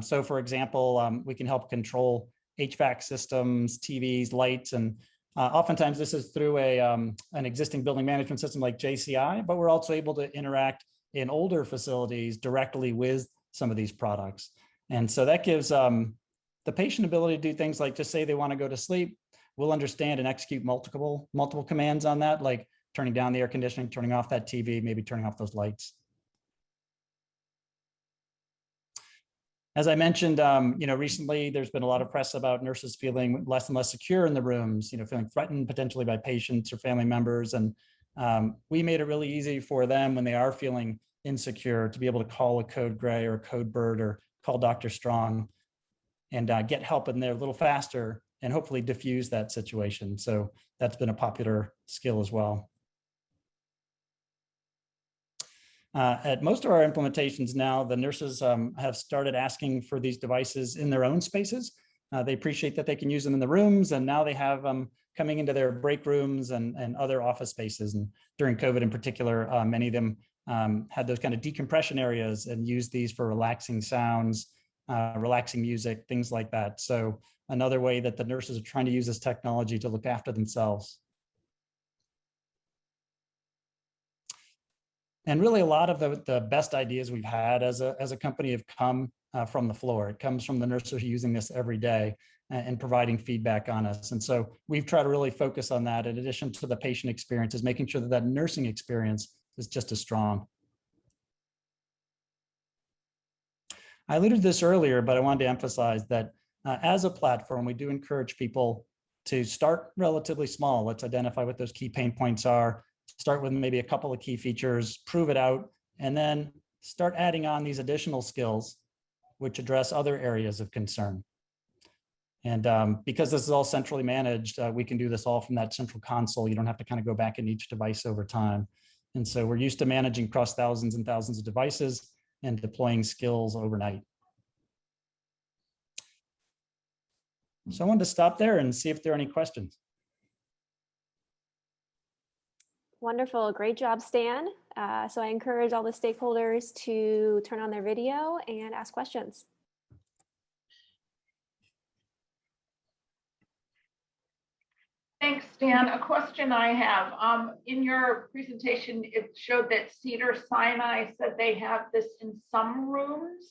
So for example, we can help control HVAC systems, TVs, lights, and oftentimes this is through an existing building management system like JCI, but we're also able to interact in older facilities directly with some of these products. And so that gives the patient ability to do things like just say they want to go to sleep. We'll understand and execute multiple commands on that, like turning down the air conditioning, turning off that TV, maybe turning off those lights. As I mentioned, you know, recently there's been a lot of press about nurses feeling less and less secure in the rooms, you know, feeling threatened potentially by patients or family members. And we made it really easy for them when they are feeling insecure to be able to call a Code Gray or a Code Bird or call Dr. Strong and get help in there a little faster and hopefully diffuse that situation. So that's been a popular skill as well. At most of our implementations now, the nurses have started asking for these devices in their own spaces. They appreciate that they can use them in the rooms, and now they have them coming into their break rooms and other office spaces. And during COVID in particular, many of them had those kind of decompression areas and used these for relaxing sounds, relaxing music, things like that. So another way that the nurses are trying to use this technology to look after themselves. And really a lot of the best ideas we've had as a company have come from the floor. It comes from the nurses who are using this every day and providing feedback on us. And so we've tried to really focus on that in addition to the patient experience, is making sure that that nursing experience is just as strong. I alluded to this earlier, but I wanted to emphasize that as a platform, we do encourage people to start relatively small. Let's identify what those key pain points are, start with maybe a couple of key features, prove it out, and then start adding on these additional skills which address other areas of concern. And because this is all centrally managed, we can do this all from that central console. You don't have to kind of go back in each device over time. And so we're used to managing across thousands and thousands of devices and deploying skills overnight. So I wanted to stop there and see if there are any questions. Wonderful, great job, Stan. So I encourage all the stakeholders to turn on their video and ask questions. Thanks, Dan. A question I have. In your presentation, it showed that Cedars-Sinai said they have this in some rooms.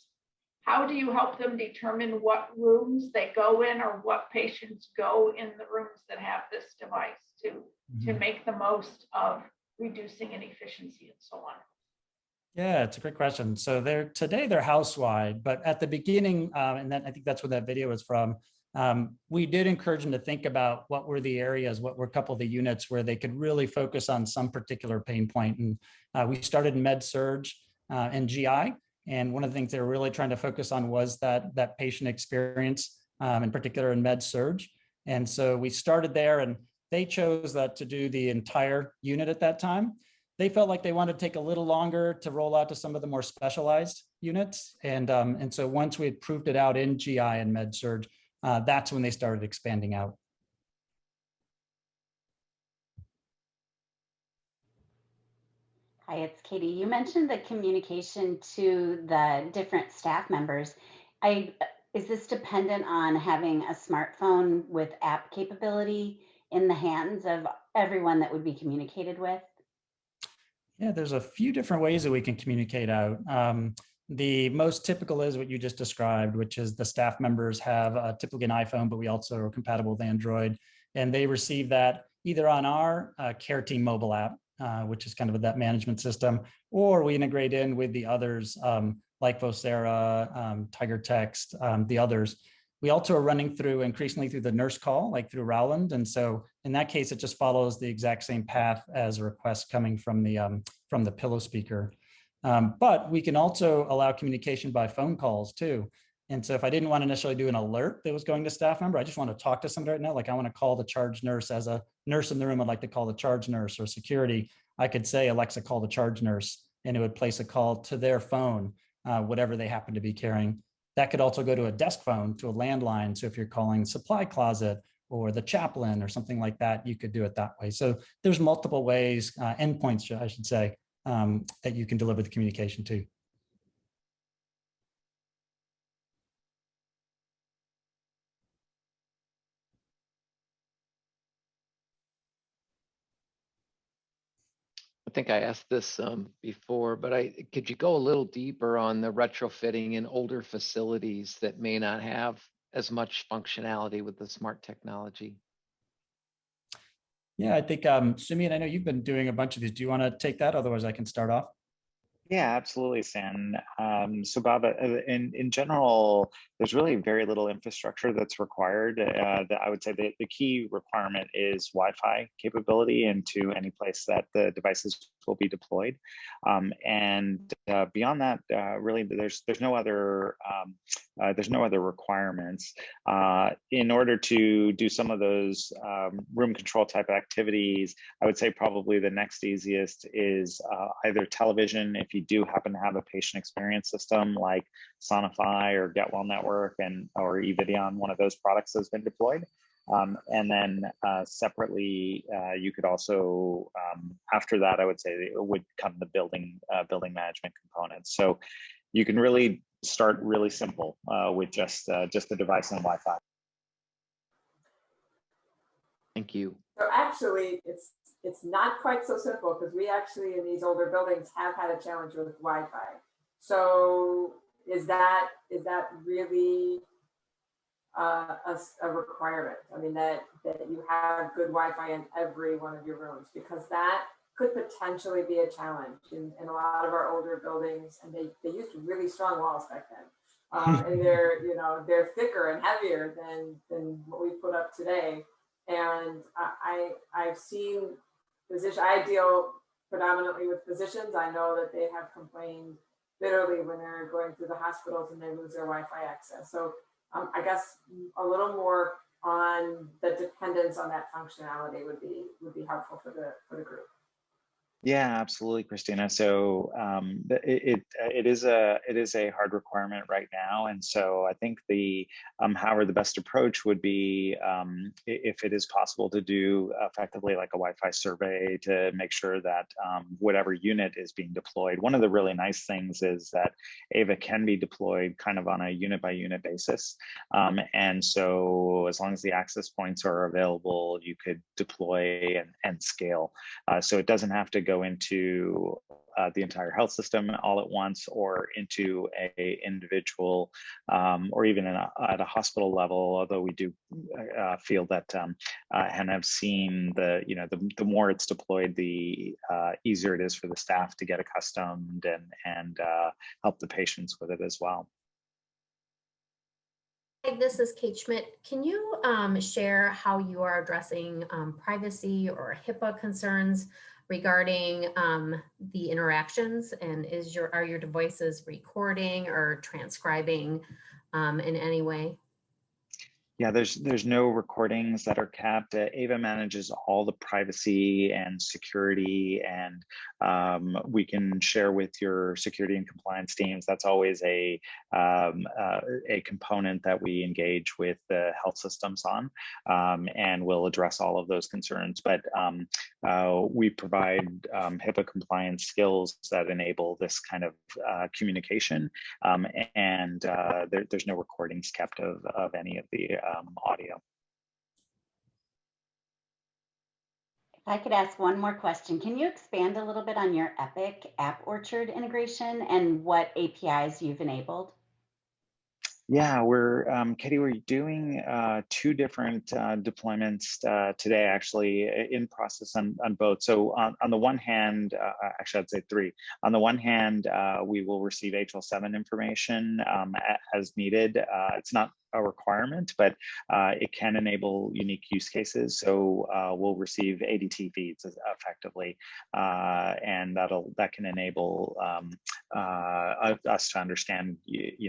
How do you help them determine what rooms they go in or what patients go in the rooms that have this device to make the most of reducing inefficiency and so on? Yeah, it's a great question. So today they're house-wide, but at the beginning, and I think that's what that video was from, we did encourage them to think about what were the areas, what were a couple of the units where they could really focus on some particular pain point. And we started in med surg and GI. And one of the things they were really trying to focus on was that patient experience, in particular in med surg. And so we started there, and they chose to do the entire unit at that time. They felt like they wanted to take a little longer to roll out to some of the more specialized units. And so once we had proved it out in GI and med surg, that's when they started expanding out. Hi, it's Katie. You mentioned the communication to the different staff members. Is this dependent on having a smartphone with app capability in the hands of everyone that would be communicated with? Yeah, there's a few different ways that we can communicate out. The most typical is what you just described, which is the staff members have typically an iPhone, but we also are compatible with Android, and they receive that either on our Care Team mobile app, which is kind of that management system, or we integrate in with the others like Vocera, Tiger Text, the others. We also are running through increasingly through the nurse call, like through Rowland. And so in that case, it just follows the exact same path as a request coming from the pillow speaker. But we can also allow communication by phone calls too. And so if I didn't want to necessarily do an alert that was going to staff member, I just want to talk to somebody right now, like I want to call the charge nurse. As a nurse in the room, I'd like to call the charge nurse or security. I could say, Alexa, call the charge nurse, and it would place a call to their phone, whatever they happen to be carrying. That could also go to a desk phone, to a landline. So if you're calling supply closet or the chaplain or something like that, you could do it that way. So there's multiple ways, endpoints, I should say, that you can deliver the communication to. I think I asked this before, but could you go a little deeper on the retrofitting in older facilities that may not have as much functionality with the smart technology? Yeah, I think, Simeon, I know you've been doing a bunch of these. Do you want to take that? Otherwise, I can start off. Yeah, absolutely, Sam. So Bob, in general, there's really very little infrastructure that's required. I would say the key requirement is Wi-Fi capability into any place that the devices will be deployed. And beyond that, really, there's no other requirements. In order to do some of those room control type activities, I would say probably the next easiest is either television, if you do happen to have a patient experience system like Sonify or Get Well Network or eVideon, one of those products has been deployed. And then separately, you could also, after that, I would say it would come the building management components. So you can really start really simple with just the device and Wi-Fi. Thank you. So actually, it's not quite so simple, because we actually in these older buildings have had a challenge with Wi-Fi. So is that really a requirement? I mean, that you have good Wi-Fi in every one of your rooms, because that could potentially be a challenge in a lot of our older buildings, and they used really strong walls back then, and they're thicker and heavier than what we put up today. And I've seen I deal predominantly with physicians. I know that they have complained bitterly when they're going through the hospitals and they lose their Wi-Fi access. So I guess a little more on the dependence on that functionality would be helpful for the group. Yeah, absolutely, Christina. So it is a hard requirement right now, and so I think however the best approach would be, if it is possible to do effectively like a Wi-Fi survey to make sure that whatever unit is being deployed. One of the really nice things is that Aiva can be deployed kind of on a unit by unit basis, and so as long as the access points are available, you could deploy and scale. So it doesn't have to go into the entire health system all at once, or into a individual, or even at a hospital level. Although we do feel that and have seen the more it's deployed, the easier it is for the staff to get accustomed and help the patients with it as well. Hi, this is Kate Schmidt. Can you share how you are addressing privacy or HIPAA concerns regarding the interactions? And are your devices recording or transcribing in any way? Yeah, there's no recordings that are kept. Aiva manages all the privacy and security, and we can share with your security and compliance teams. That's always a component that we engage with the health systems on, and we'll address all of those concerns. But we provide HIPAA compliance skills that enable this kind of communication, and there's no recordings kept of any of the audio. If I could ask one more question, can you expand a little bit on your Epic App Orchard integration and what APIs you've enabled? Yeah, Katie, we're doing 2 different deployments today, actually, in process on both. So on the one hand, actually I'd say 3. On the one hand, we will receive HL7 information as needed. It's not a requirement, but it can enable unique use cases. So we'll receive ADT feeds effectively, and that can enable us to understand,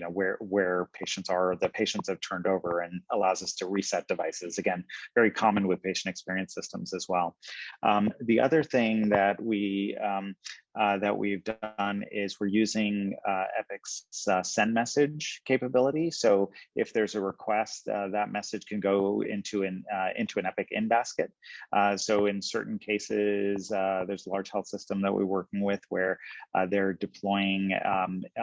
where patients are, the patients have turned over, and allows us to reset devices. Again, very common with patient experience systems as well. The other thing that we've done is we're using Epic's send message capability. So if there's a request, that message can go into an Epic in basket. So in certain cases, there's a large health system that we're working with where they're deploying,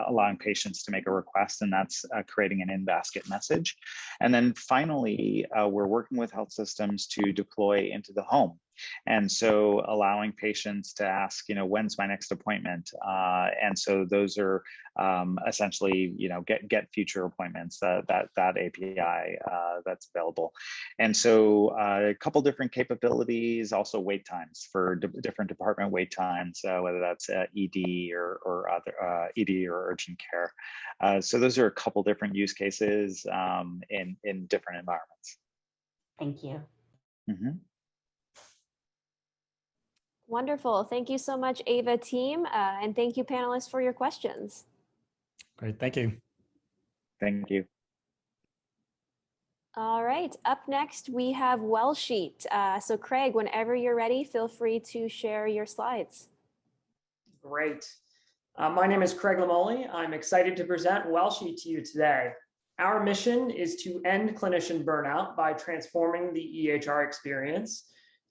allowing patients to make a request, and that's creating an in basket message. And then finally, we're working with health systems to deploy into the home. And so allowing patients to ask, when's my next appointment? And so those are essentially, get future appointments, that API that's available. And so a couple different capabilities, also wait times for different department wait times, whether that's ED or other ED or urgent care. So those are a couple different use cases in different environments. Thank you. Mm-hmm. Wonderful. Thank you so much, Aiva team. And thank you, panelists, for your questions. Great. Thank you. Thank you. All right. Up next, we have Wellsheet. So Craig, whenever you're ready, feel free to share your slides. Great. My name is Craig Lamoli. I'm excited to present Wellsheet to you today. Our mission is to end clinician burnout by transforming the EHR experience.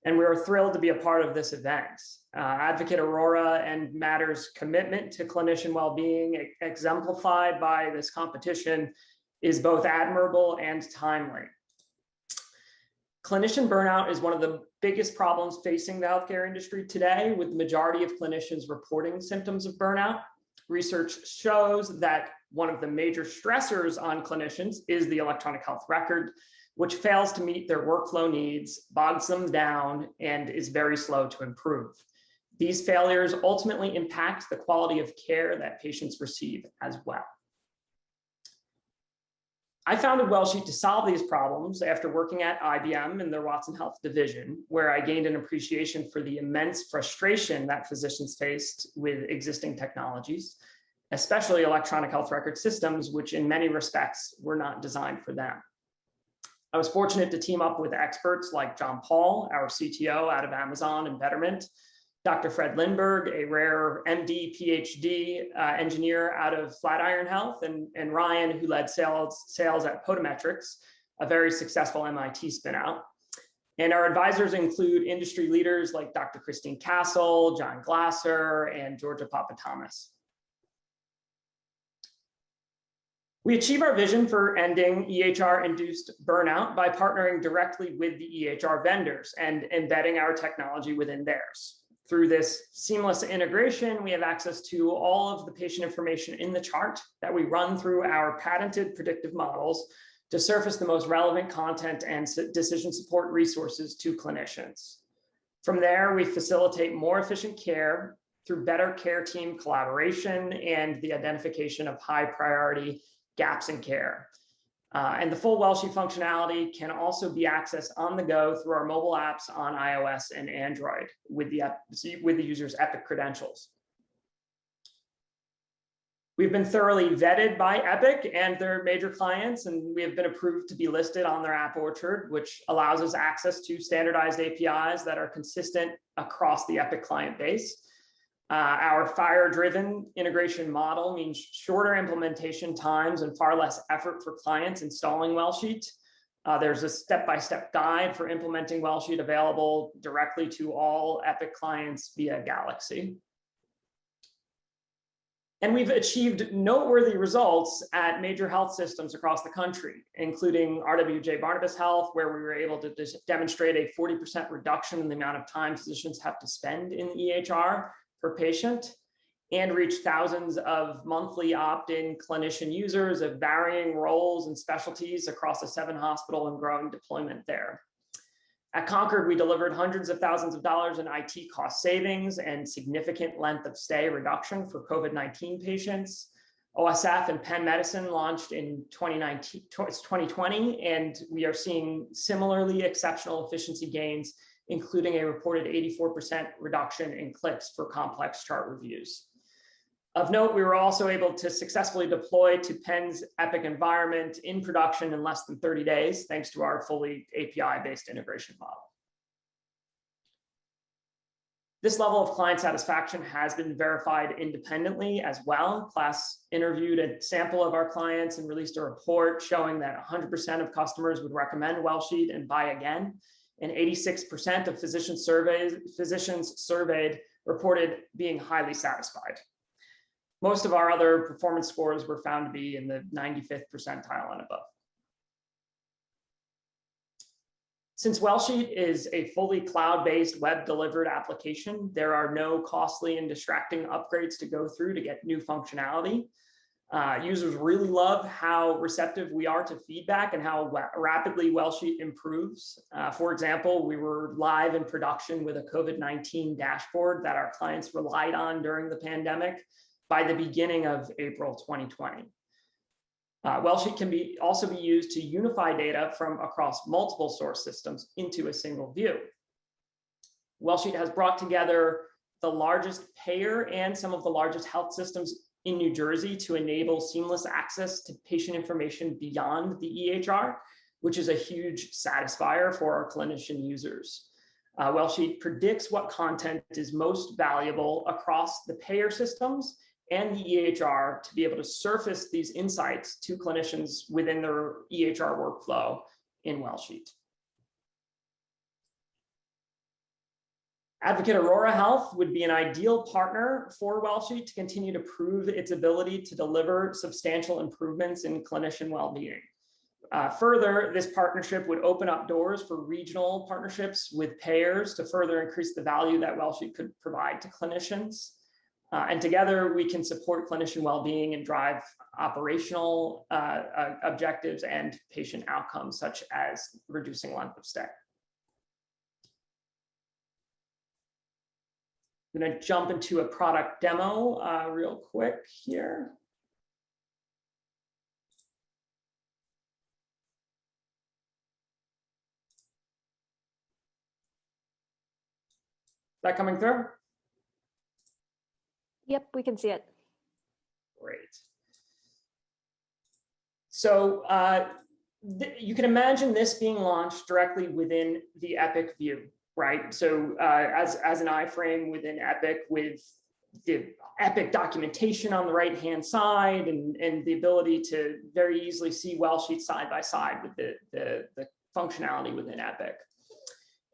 And we are thrilled to be a part of this event. Advocate Aurora and Matter's commitment to clinician well-being, exemplified by this competition, is both admirable and timely. Clinician burnout is one of the biggest problems facing the healthcare industry today, with the majority of clinicians reporting symptoms of burnout. Research shows that one of the major stressors on clinicians is the electronic health record, which fails to meet their workflow needs, bogs them down, and is very slow to improve. These failures ultimately impact the quality of care that patients receive as well. I founded Wellsheet to solve these problems after working at IBM in their Watson Health division, where I gained an appreciation for the immense frustration that physicians faced with existing technologies, especially electronic health record systems, which in many respects were not designed for them. I was fortunate to team up with experts like John Paul, our CTO out of Amazon and Betterment, Dr. Fred Lindbergh, a rare MD, PhD engineer out of Flatiron Health, and Ryan, who led sales at Podometrics, a very successful MIT spinout. And our advisors include industry leaders like Dr. Christine Castle, John Glasser, and Georgia Papa-Thomas. We achieve our vision for ending EHR-induced burnout by partnering directly with the EHR vendors and embedding our technology within theirs. Through this seamless integration, we have access to all of the patient information in the chart that we run through our patented predictive models to surface the most relevant content and decision support resources to clinicians. From there, we facilitate more efficient care through better care team collaboration and the identification of high priority gaps in care. And the full Wellsheet functionality can also be accessed on the go through our mobile apps on iOS and Android with the user's Epic credentials. We've been thoroughly vetted by Epic and their major clients, and we have been approved to be listed on their App Orchard, which allows us access to standardized APIs that are consistent across the Epic client base. Our FHIR-driven integration model means shorter implementation times and far less effort for clients installing Wellsheet. There's a step-by-step guide for implementing Wellsheet available directly to all Epic clients via Galaxy. And we've achieved noteworthy results at major health systems across the country, including RWJ-Barnabas Health, where we were able to demonstrate a 40% reduction in the amount of time physicians have to spend in EHR per patient, and reach thousands of monthly opt-in clinician users of varying roles and specialties across a 7-hospital and growing deployment there. At Concord, we delivered hundreds of thousands of dollars in IT cost savings and significant length of stay reduction for COVID-19 patients. OSF and Penn Medicine launched in 2020, and we are seeing similarly exceptional efficiency gains, including a reported 84% reduction in clicks for complex chart reviews. Of note, we were also able to successfully deploy to Penn's Epic environment in production in less than 30 days, thanks to our fully API-based integration model. This level of client satisfaction has been verified independently as well. KLAS interviewed a sample of our clients and released a report showing that 100% of customers would recommend Wellsheet and buy again. And 86% of physicians surveyed reported being highly satisfied. Most of our other performance scores were found to be in the 95th percentile and above. Since Wellsheet is a fully cloud-based web-delivered application, there are no costly and distracting upgrades to go through to get new functionality. Users really love how receptive we are to feedback and how rapidly Wellsheet improves. For example, we were live in production with a COVID-19 dashboard that our clients relied on during the pandemic by the beginning of April 2020. Wellsheet can also be used to unify data from across multiple source systems into a single view. Wellsheet has brought together the largest payer and some of the largest health systems in New Jersey to enable seamless access to patient information beyond the EHR, which is a huge satisfier for our clinician users. Wellsheet predicts what content is most valuable across the payer systems and the EHR to be able to surface these insights to clinicians within their EHR workflow in Wellsheet. Advocate Aurora Health would be an ideal partner for Wellsheet to continue to prove its ability to deliver substantial improvements in clinician well-being. Further, this partnership would open up doors for regional partnerships with payers to further increase the value that Wellsheet could provide to clinicians. And together we can support clinician well-being and drive operational objectives and patient outcomes, such as reducing length of stay. I'm going to jump into a product demo real quick here. Is that coming through? Yep, we can see it. Great. So you can imagine this being launched directly within the Epic view. right? So as an iframe within Epic, with the Epic documentation on the right-hand side, and the ability to very easily see Wellsheet side by side with the functionality within Epic.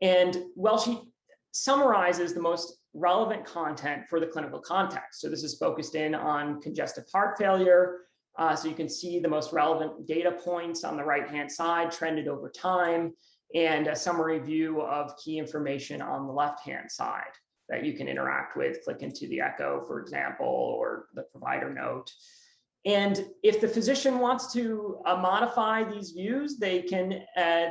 And Wellsheet summarizes the most relevant content for the clinical context. So this is focused in on congestive heart failure. So you can see the most relevant data points on the right-hand side trended over time, and a summary view of key information on the left-hand side that you can interact with, click into the echo, for example, or the provider note. And if the physician wants to modify these views, they can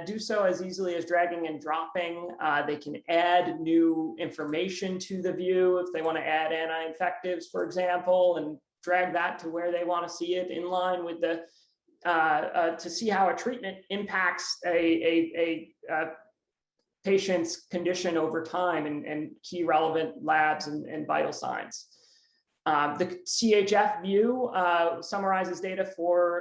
do so as easily as dragging and dropping. They can add new information to the view if they want to add anti-infectives, for example, and drag that to where they want to see it in line with the, to see how a treatment impacts a patient's condition over time, and key relevant labs and vital signs. The CHF view summarizes data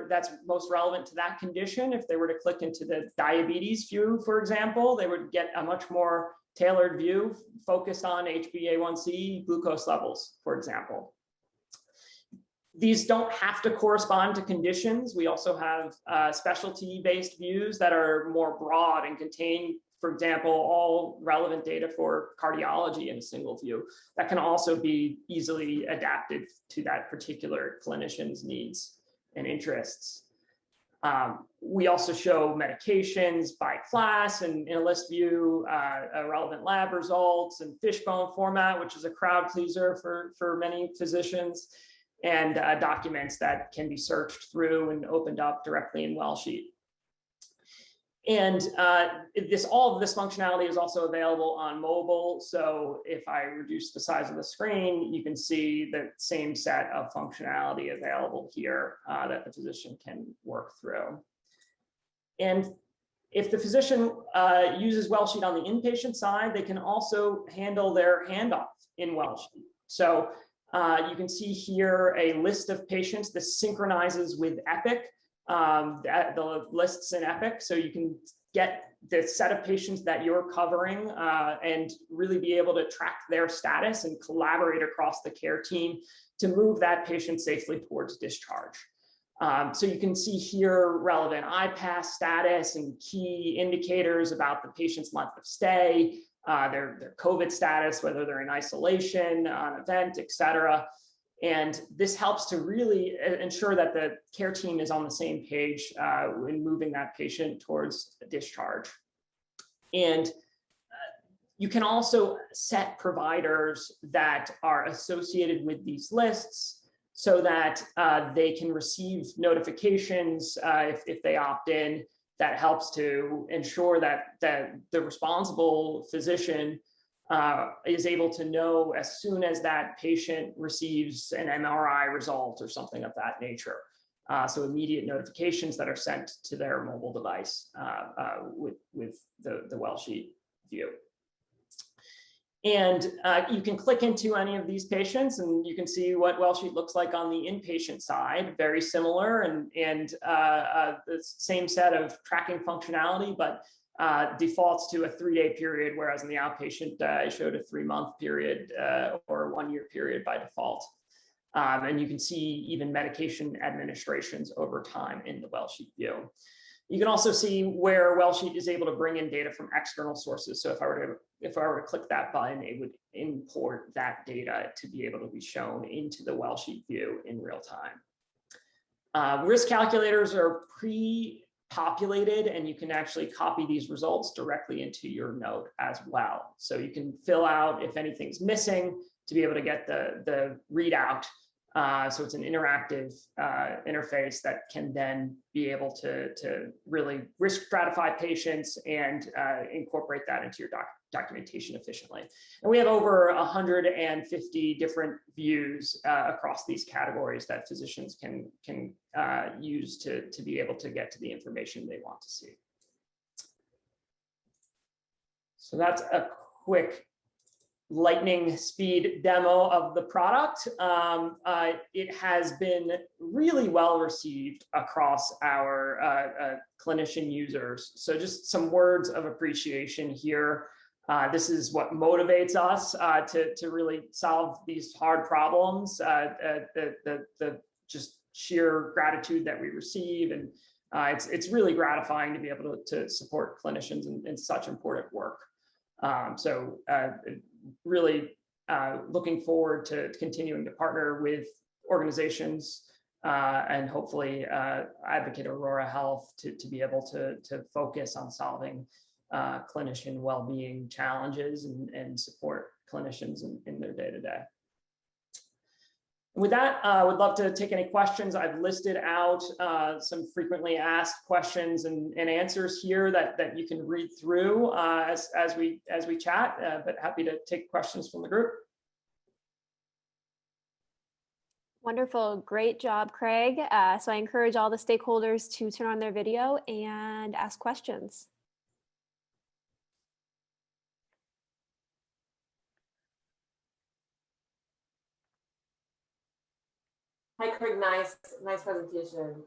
that's most relevant to that condition. If they were to click into the diabetes view, for example, they would get a much more tailored view focused on HbA1c, glucose levels, for example. These don't have to correspond to conditions. We also have specialty-based views that are more broad and contain, for example, all relevant data for cardiology in a single view that can also be easily adapted to that particular clinician's needs and interests. We also show medications by class, and in a list view, relevant lab results, and fishbone format, which is a crowd pleaser for many physicians, and documents that can be searched through and opened up directly in Wellsheet. And all of this functionality is also available on mobile. So if I reduce the size of the screen, you can see the same set of functionality available here that the physician can work through. And if the physician uses Wellsheet on the inpatient side, they can also handle their handoff in Wellsheet. So you can see here a list of patients. This synchronizes with Epic. The lists in Epic, so you can get the set of patients that you're covering and really be able to track their status and collaborate across the care team to move that patient safely towards discharge. So you can see here relevant IPASS status and key indicators about the patient's length of stay, their COVID status, whether they're in isolation, on event, et cetera. And this helps to really ensure that the care team is on the same page in moving that patient towards discharge. And you can also set providers that are associated with these lists so that they can receive notifications if they opt in. That helps to ensure that the responsible physician is able to know as soon as that patient receives an MRI result or something of that nature. So immediate notifications that are sent to their mobile device with the Wellsheet view. And you can click into any of these patients and you can see what Wellsheet looks like on the inpatient side, very similar, and the same set of tracking functionality, but defaults to a 3-day period, whereas in the outpatient, I showed a 3-month period or a 1-year period by default. And you can see even medication administrations over time in the Wellsheet view. You can also see where Wellsheet is able to bring in data from external sources. So if I were to click that button, it would import that data to be able to be shown into the Wellsheet view in real time. Risk calculators are pre-populated, and you can actually copy these results directly into your note as well. So you can fill out if anything's missing to be able to get the readout. So it's an interactive interface that can then be able to really risk stratify patients and incorporate that into your documentation efficiently. And we have over 150 different views across these categories that physicians can use to be able to get to the information they want to see. So that's a quick lightning speed demo of the product. It has been really well received across our clinician users. So just some words of appreciation here. This is what motivates us to really solve these hard problems. The just sheer gratitude that we receive, and it's really gratifying to be able to support clinicians in such important work. So really looking forward to continuing to partner with organizations and hopefully Advocate Aurora Health to be able to focus on solving clinician well-being challenges and support clinicians in their day-to-day. With that, I would love to take any questions. I've listed out some frequently asked questions and answers here that you can read through as we chat, but happy to take questions from the group. Wonderful. Great job, Craig. So I encourage all the stakeholders to turn on their video and ask questions. Hi, Craig. Nice presentation.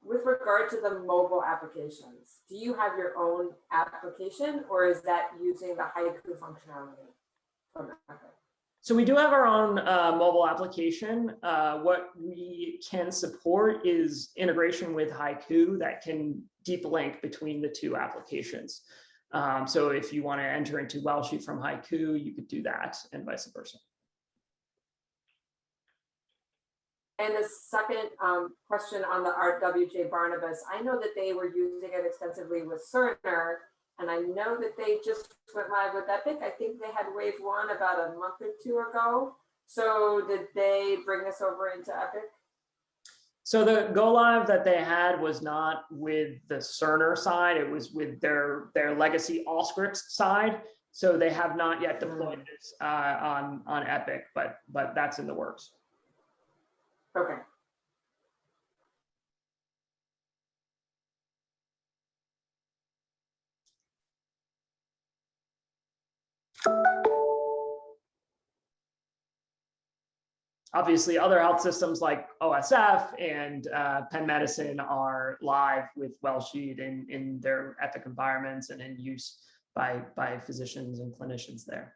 With regard to the mobile applications, do you have your own application, or is that using the Haiku functionality from Epic? So we do have our own mobile application. What we can support is integration with Haiku that can deep link between the two applications. So if you want to enter into Wellsheet from Haiku, you could do that, and vice versa. And the second question on the RWJ Barnabas, I know that they were using it extensively with Cerner, and I know that they just went live with Epic. I think they had wave 1 about a month or 2 ago. So did they bring this over into Epic? So the go live that they had was not with the Cerner side, it was with their legacy Allscripts side. So they have not yet deployed this on Epic, but that's in the works. Okay. Obviously, other health systems like OSF and Penn Medicine are live with Wellsheet in their Epic environments and in use by physicians and clinicians there.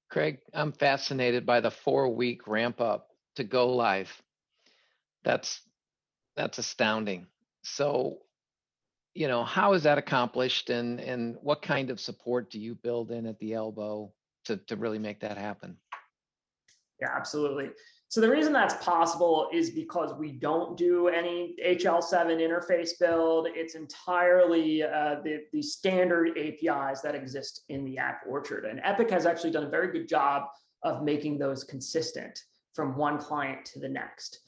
Craig, I'm fascinated by the 4-week ramp up to go live. That's astounding. So, you know, how is that accomplished, and what kind of support do you build in at the elbow to really make that happen? Yeah, absolutely. So the reason that's possible is because we don't do any HL7 interface build. It's entirely the standard APIs that exist in the App Orchard. And Epic has actually done a very good job of making those consistent from one client to the next.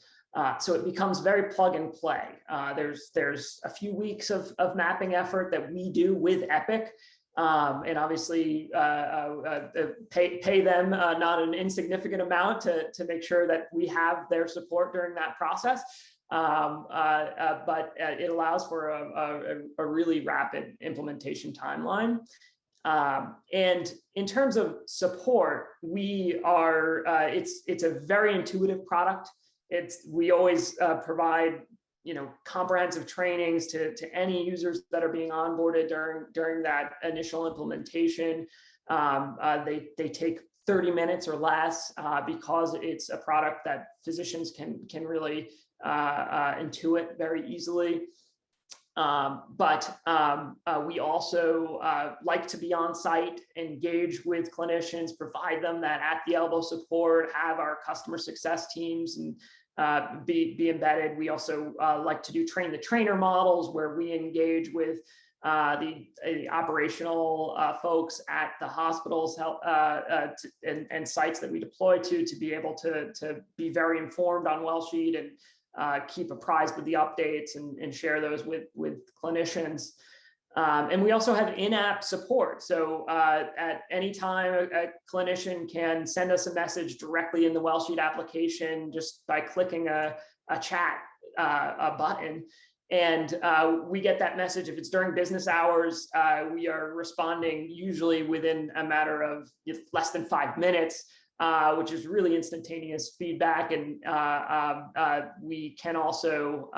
So it becomes very plug and play. There's a few weeks of mapping effort that we do with Epic. And obviously pay them not an insignificant amount to make sure that we have their support during that process. But it allows for a really rapid implementation timeline. And in terms of support, we are it's a very intuitive product. We always provide comprehensive trainings to any users that are being onboarded during that initial implementation. They take 30 minutes or less because it's a product that physicians can really intuit very easily. But we also like to be on site, engage with clinicians, provide them that at the elbow support, have our customer success teams and be embedded. We also like to do train the trainer models where we engage with the operational folks at the hospitals and sites that we deploy to be able to be very informed on Wellsheet and keep apprised with the updates and share those with clinicians. And we also have in-app support. So at any time, a clinician can send us a message directly in the Wellsheet application just by clicking a chat button. And we get that message. If it's during business hours, we are responding usually within a matter of less than 5 minutes. which is really instantaneous feedback. And we can also,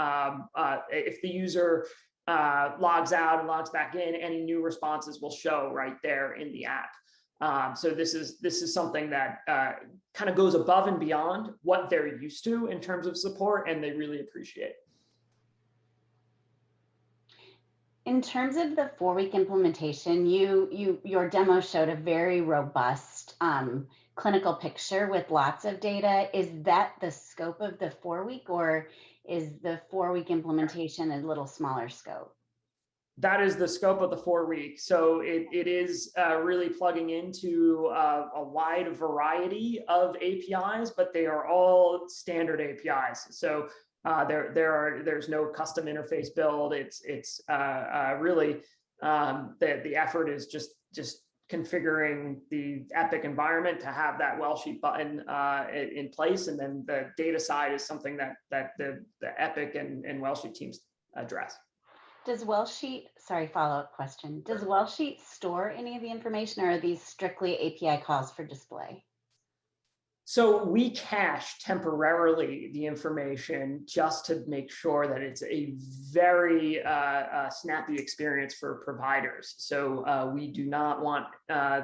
if the user logs out and logs back in, any new responses will show right there in the app. So this is something that kind of goes above and beyond what they're used to in terms of support, and they really appreciate. In terms of the 4-week implementation, your demo showed a very robust clinical picture with lots of data. Is that the scope of the 4-week, or is the 4-week implementation a little smaller scope? That is the scope of the 4-week. So it is really plugging into a wide variety of APIs, but they are all standard APIs. So there's no custom interface build. It's really the effort is just configuring the Epic environment to have that Wellsheet button in place, and then the data side is something that the Epic and Wellsheet teams address. Does Wellsheet, sorry, follow-up question. Does Wellsheet store any of the information, or are these strictly API calls for display? So we cache temporarily the information just to make sure that it's a very snappy experience for providers. So we do not want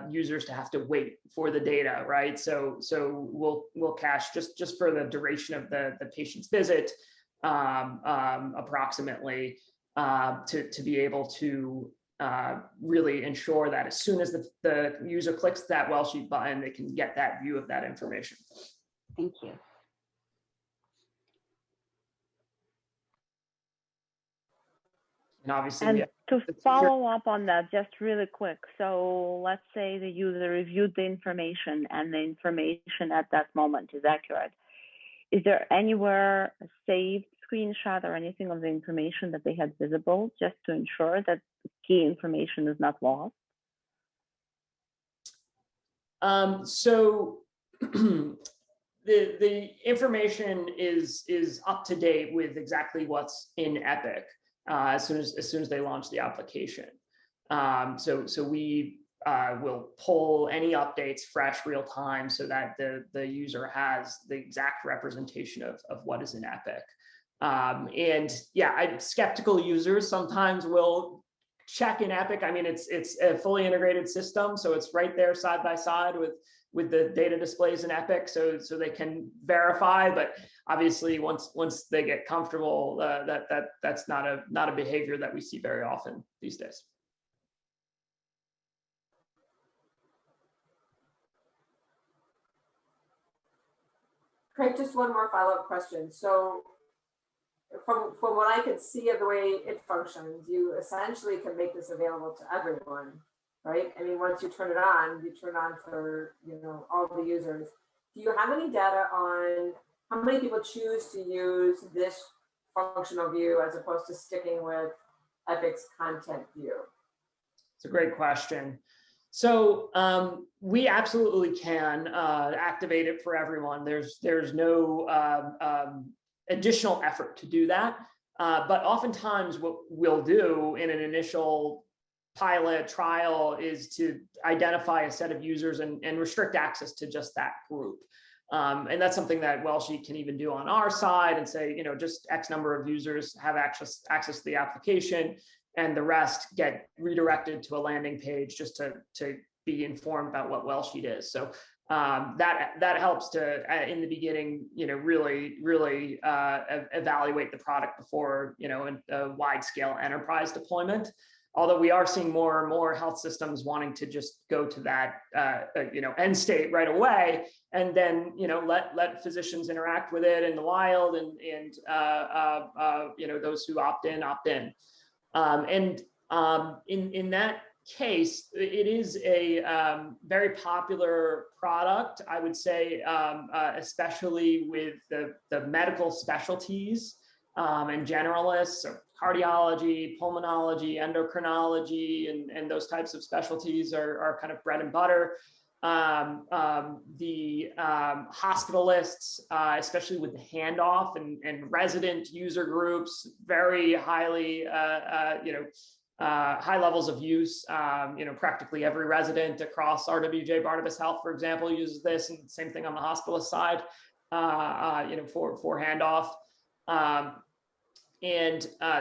users to have to wait for the data, right? So we'll cache just for the duration of the patient's visit, approximately, to be able to really ensure that as soon as the user clicks that Wellsheet button, they can get that view of that information. Thank you. And obviously, and to follow up on that, just really quick. So let's say the user reviewed the information and the information at that moment is accurate. Is there anywhere a saved screenshot or anything of the information that they had visible, just to ensure that the key information is not lost? So the information is up to date with exactly what's in Epic as soon as they launch the application. So we will pull any updates fresh real time so that the user has the exact representation of what is in Epic. And yeah, skeptical users sometimes will check in Epic. I mean, it's a fully integrated system, so it's right there side by side with the data displays in Epic, so they can verify. But obviously, once they get comfortable, that's not a behavior that we see very often these days. Craig, just one more follow-up question. So from what I could see of the way it functions, you essentially can make this available to everyone, right? I mean, once you turn it on for, all the users. Do you have any data on how many people choose to use this functional view as opposed to sticking with Epic's content view? It's a great question. So we absolutely can activate it for everyone. There's no additional effort to do that. But oftentimes what we'll do in an initial pilot trial is to identify a set of users and restrict access to just that group. And that's something that Wellsheet can even do on our side and say, just X number of users have access to the application, and the rest get redirected to a landing page just to be informed about what Wellsheet is. So that helps to, in the beginning, really evaluate the product before, a wide scale enterprise deployment. Although we are seeing more and more health systems wanting to just go to that, end state right away, and then, let physicians interact with it in the wild, and those who opt in, opt in. In that case, it is a very popular product, I would say, especially with the medical specialties and generalists, so cardiology, pulmonology, endocrinology, and those types of specialties are kind of bread and butter. The hospitalists, especially with the handoff and resident user groups, very highly, high levels of use. Practically every resident across RWJ Barnabas Health, for example, uses this, and same thing on the hospitalist side, for handoff.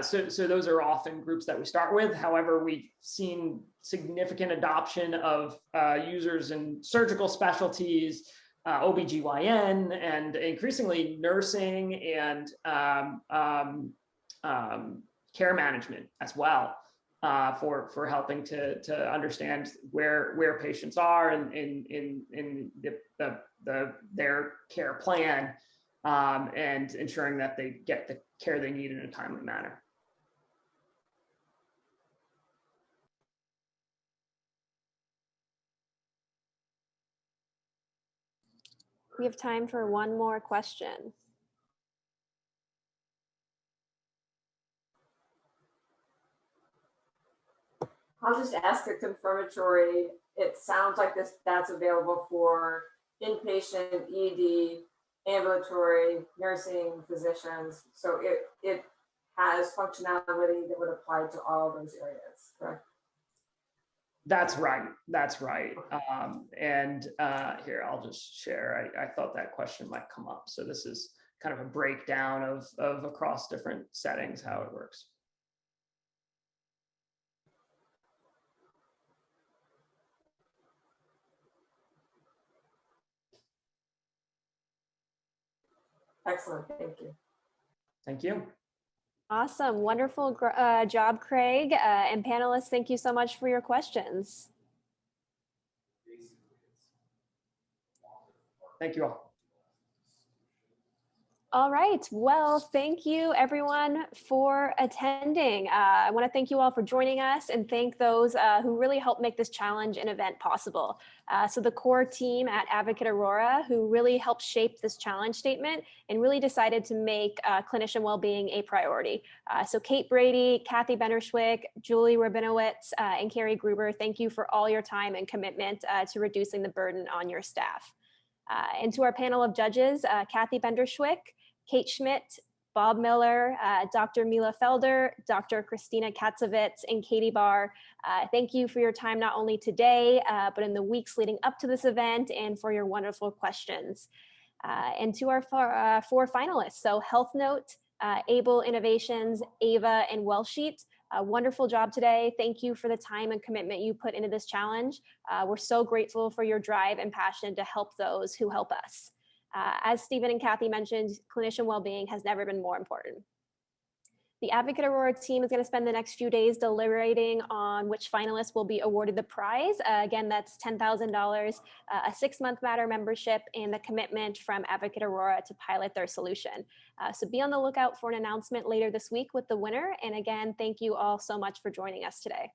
So those are often groups that we start with. However, we've seen significant adoption of users in surgical specialties, OBGYN, and increasingly nursing and care management as well, for helping to understand where patients are in their care plan, and ensuring that they get the care they need in a timely manner. We have time for one more question. I'll just ask a confirmatory. It sounds like that's available for inpatient, ED, ambulatory, nursing, physicians. So it has functionality that would apply to all those areas, correct? That's right. That's right. Here, I'll just share. I thought that question might come up. So this is kind of a breakdown of across different settings, how it works. Excellent. Thank you. Thank you. Awesome. Wonderful job, Craig. And panelists, thank you so much for your questions. Thank you all. All right. Well, thank you everyone for attending. I want to thank you all for joining us and thank those who really helped make this challenge and event possible. So the core team at Advocate Aurora, who really helped shape this challenge statement and really decided to make clinician well-being a priority. So Kate Brady, Kathy Benderschwick, Julie Rabinowitz, and Carrie Gruber, thank you for all your time and commitment to reducing the burden on your staff. And to our panel of judges, Kathy Benderschwick, Kate Schmidt, Bob Miller, Dr. Mila Felder, Dr. Christina Katzovitz, and Katie Barr. Thank you for your time, not only today, but in the weeks leading up to this event, and for your wonderful questions. And to our four finalists, so Health Note, Able Innovations, Aiva, and Wellsheet. Wonderful job today. Thank you for the time and commitment you put into this challenge. We're so grateful for your drive and passion to help those who help us. As Stephen and Kathy mentioned, clinician well-being has never been more important. The Advocate Aurora team is going to spend the next few days deliberating on which finalists will be awarded the prize. Again, that's $10,000, a 6-month Matter membership, and the commitment from Advocate Aurora to pilot their solution. So be on the lookout for an announcement later this week with the winner. And again, thank you all so much for joining us today.